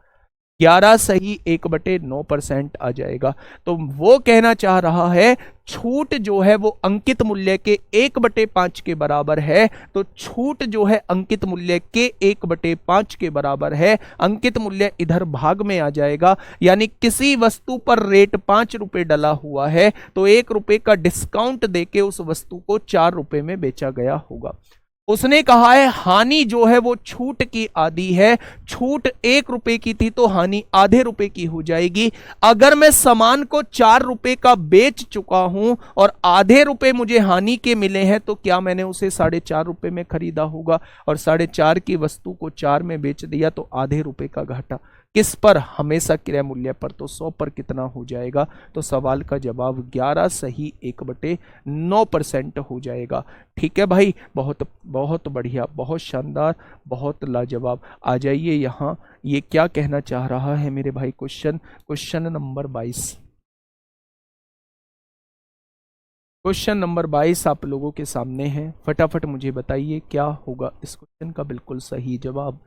11 सही 1/9% आ जाएगा। तो वो कहना चाह रहा है छूट जो है वो अंकित मूल्य के 1/5 के बराबर है। तो छूट जो है अंकित मूल्य के 1/5 के बराबर है। अंकित मूल्य इधर भाग में आ जाएगा, यानी किसी वस्तु पर रेट 5 रुपए डला हुआ है तो 1 रुपए का डिस्काउंट देके उस वस्तु को 4 रुपए में बेचा गया होगा। उसने कहा है हानि जो है वो छूट की आधी है। छूट 1 रुपए की थी तो हानि आधे रुपए की हो जाएगी। अगर मैं सामान को 4 रुपए का बेच चुका हूं और आधे रुपए मुझे हानि के मिले हैं तो क्या मैंने उसे 4.5 रुपए में खरीदा होगा, और 4.5 की वस्तु को 4 में बेच दिया तो आधे रुपए का घाटा। किस पर? हमेशा क्रय मूल्य पर। तो 100 पर कितना हो जाएगा? तो सवाल का जवाब 11 सही 1/9% हो जाएगा। ठीक है भाई, बहुत बहुत बढ़िया, बहुत शानदार, बहुत लाजवाब। आ जाइए यहाँ, ये क्या कहना चाह रहा है मेरे भाई? Question number 22। क्वेश्चन नंबर 22 आप लोगों के सामने है। फटाफट मुझे बताइए क्या होगा इस क्वेश्चन का बिल्कुल सही जवाब।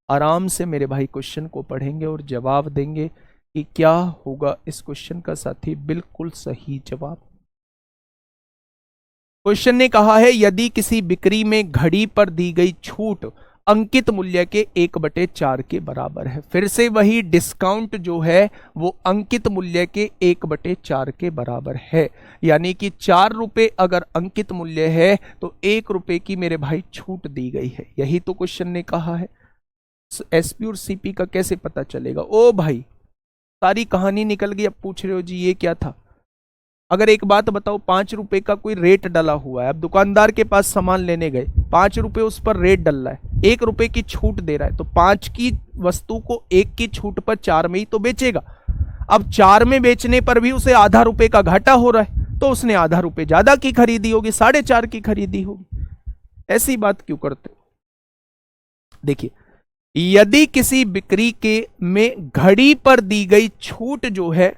आराम से मेरे भाई क्वेश्चन को पढ़ेंगे और जवाब देंगे कि क्या होगा इस क्वेश्चन का साथी बिल्कुल सही जवाब। क्वेश्चन ने कहा है यदि किसी बिक्री में घड़ी पर दी गई छूट अंकित मूल्य के 1/4 के बराबर है। फिर से वही डिस्काउंट जो है वो अंकित मूल्य के 1/4 के बराबर है, यानी कि 4 रुपए अगर अंकित मूल्य है तो 1 रुपए की मेरे भाई छूट दी गई है। यही तो क्वेश्चन ने कहा है। एसपी और सीपी का कैसे पता चलेगा? ओ भाई, सारी कहानी निकल गई। अब पूछ रहे हो जी ये क्या था? अगर एक बात बताओ, 5 रुपए का कोई रेट डला हुआ है, अब दुकानदार के पास सामान लेने गए, 5 रुपए उस पर रेट डल रहा है, 1 रुपए की छूट दे रहा है, तो 5 की वस्तु को 1 की छूट पर 4 में ही तो बेचेगा। अब 4 में बेचने पर भी उसे आधा रुपए का घाटा हो रहा है, तो उसने आधा रुपए ज्यादा की खरीदी होगी, 4.5 की खरीदी होगी। ऐसी बात क्यों करते हो? देखिए, यदि किसी बिक्री के में घड़ी पर दी गई छूट जो है,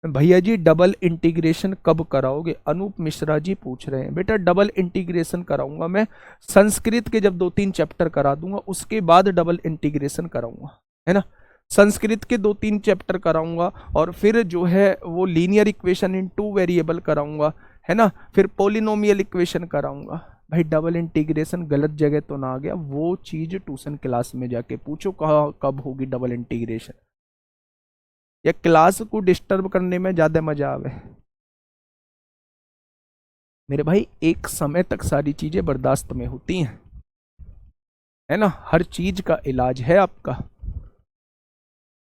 भैया जी डबल इंटीग्रेशन कब कराओगे? अनूप मिश्रा जी पूछ रहे हैं। बेटा डबल इंटीग्रेशन कराऊंगा मैं, संस्कृत के जब 2-3 चैप्टर करा दूंगा उसके बाद डबल इंटीग्रेशन कराऊंगा, है ना। संस्कृत के 2-3 चैप्टर कराऊंगा और फिर जो है वो लीनियर इक्वेशन इन 2 वेरिएबल कराऊंगा, है ना। फिर पोलिनोमियल इक्वेशन कराऊंगा। भाई डबल इंटीग्रेशन गलत जगह तो ना आ गया? वो चीज ट्यूशन क्लास में जाके पूछो कब होगी डबल इंटीग्रेशन, या क्लास को डिस्टर्ब करने में ज्यादा मजा आवे। मेरे भाई एक समय तक सारी चीजें बर्दाश्त में होती हैं, है ना। हर चीज का इलाज है आपका।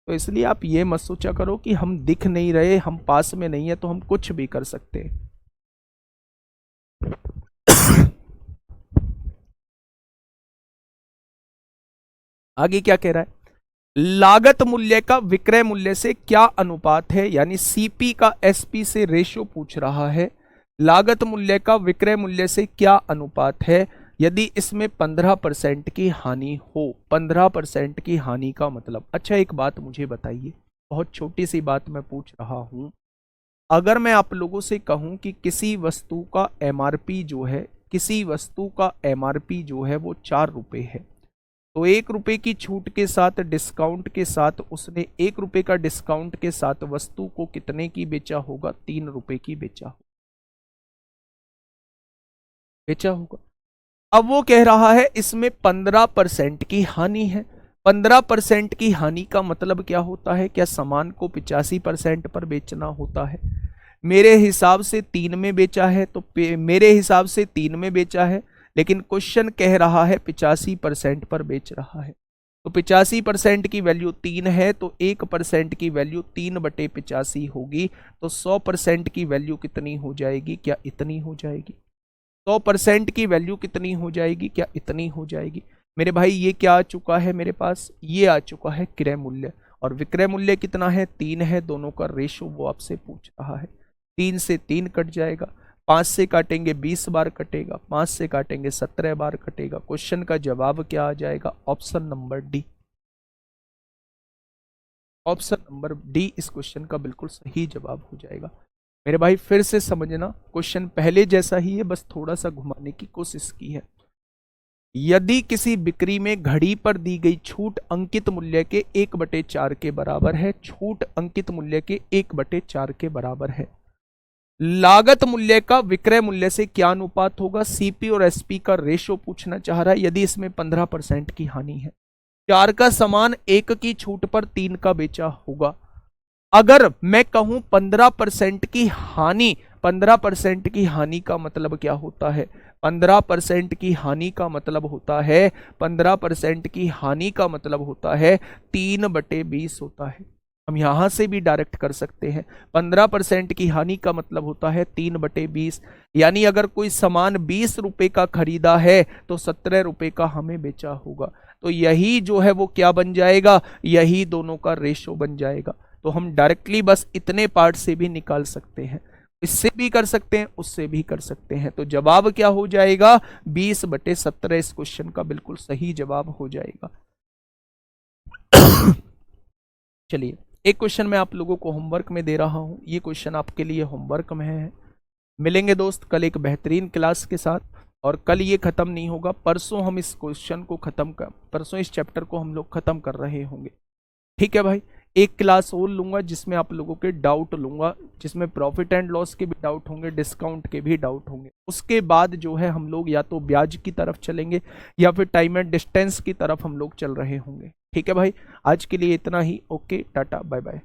तो इसलिए आप ये मत सोचा करो कि हम दिख नहीं रहे, हम पास में नहीं है तो हम कुछ भी कर सकते हैं। आगे क्या कह रहा है? लागत मूल्य का विक्रय मूल्य से क्या अनुपात है, यानी सीपी का एसपी से रेशियो पूछ रहा है। लागत मूल्य का विक्रय मूल्य से क्या अनुपात है यदि इसमें 15% की हानि हो। 15% की हानि का मतलब, अच्छा एक बात मुझे बताइए, बहुत छोटी सी बात मैं पूछ रहा हूं। अगर मैं आप लोगों से कहूं कि किसी वस्तु का एमआरपी जो है, किसी वस्तु का एमआरपी जो है वो 4 रुपए है, तो 1 रुपए की छूट के साथ, डिस्काउंट के साथ, उसने 1 रुपए का डिस्काउंट के साथ वस्तु को कितने की बेचा होगा? 3 रुपए की बेचा होगा। अब वो कह रहा है इसमें 15% की हानि है। 15% की हानि का मतलब क्या होता है? क्या सामान को 85% पर बेचना होता है? मेरे हिसाब से 3 में बेचा है, तो मेरे हिसाब से 3 में बेचा है, लेकिन क्वेश्चन कह रहा है 85% पर बेच रहा है। तो 85% की वैल्यू 3 है, तो 1% की वैल्यू 3/85 होगी। तो 100% की वैल्यू कितनी हो जाएगी? क्या इतनी हो जाएगी? 100% की वैल्यू कितनी हो जाएगी? क्या इतनी हो जाएगी? मेरे भाई ये क्या आ चुका है मेरे पास? ये आ चुका है क्रय मूल्य, और विक्रय मूल्य कितना है? 3 है। दोनों का रेशो वो आपसे पूछ रहा है। 3 से 3 कट जाएगा, 5 से काटेंगे 20 बार कटेगा, 5 से काटेंगे 17 बार कटेगा। क्वेश्चन का जवाब क्या आ जाएगा? Option number D. Option number D इस क्वेश्चन का बिल्कुल सही जवाब हो जाएगा। मेरे भाई फिर से समझना, क्वेश्चन पहले जैसा ही है, बस थोड़ा सा घुमाने की कोशिश की है। यदि किसी बिक्री में घड़ी पर दी गई छूट अंकित मूल्य के 1/4 के बराबर है, छूट अंकित मूल्य के 1/4 के बराबर है, लागत मूल्य का विक्रय मूल्य से क्या अनुपात होगा? सीपी और एसपी का रेशो पूछना चाह रहा है। यदि इसमें 15% की हानि है, 4 का सामान 1 की छूट पर 3 का बेचा होगा। अगर मैं कहूं 15% की हानि, 15% की हानि का मतलब क्या होता है? 15% की हानि का मतलब होता है, 15% की हानि का मतलब होता है 3/20 होता है। हम यहां से भी डायरेक्ट कर सकते हैं। 15% की हानि का मतलब होता है 3/20, यानी अगर कोई सामान 20 रुपए का खरीदा है तो 17 रुपए का हमें बेचा होगा। तो यही जो है वो क्या बन जाएगा? यही दोनों का रेशो बन जाएगा। तो हम डायरेक्टली बस इतने पार्ट से भी निकाल सकते हैं, इससे भी कर सकते हैं, उससे भी कर सकते हैं। तो जवाब क्या हो जाएगा? 20/17 इस क्वेश्चन का बिल्कुल सही जवाब हो जाएगा। चलिए, एक क्वेश्चन मैं आप लोगों को होमवर्क में दे रहा हूं, ये क्वेश्चन आपके लिए होमवर्क में है। मिलेंगे दोस्त कल एक बेहतरीन क्लास के साथ, और कल ये खत्म नहीं होगा, परसों हम इस क्वेश्चन को खत्म कर, परसों इस चैप्टर को हम लोग खत्म कर रहे होंगे। ठीक है भाई, एक क्लास और लूंगा जिसमें आप लोगों के डाउट लूंगा, जिसमें प्रॉफिट एंड लॉस के भी डाउट होंगे, डिस्काउंट के भी डाउट होंगे। उसके बाद जो है हम लोग या तो ब्याज की तरफ चलेंगे या फिर टाइम एंड डिस्टेंस की तरफ हम लोग चल रहे होंगे। ठीक है भाई, आज के लिए इतना ही। Okay, tata, bye bye.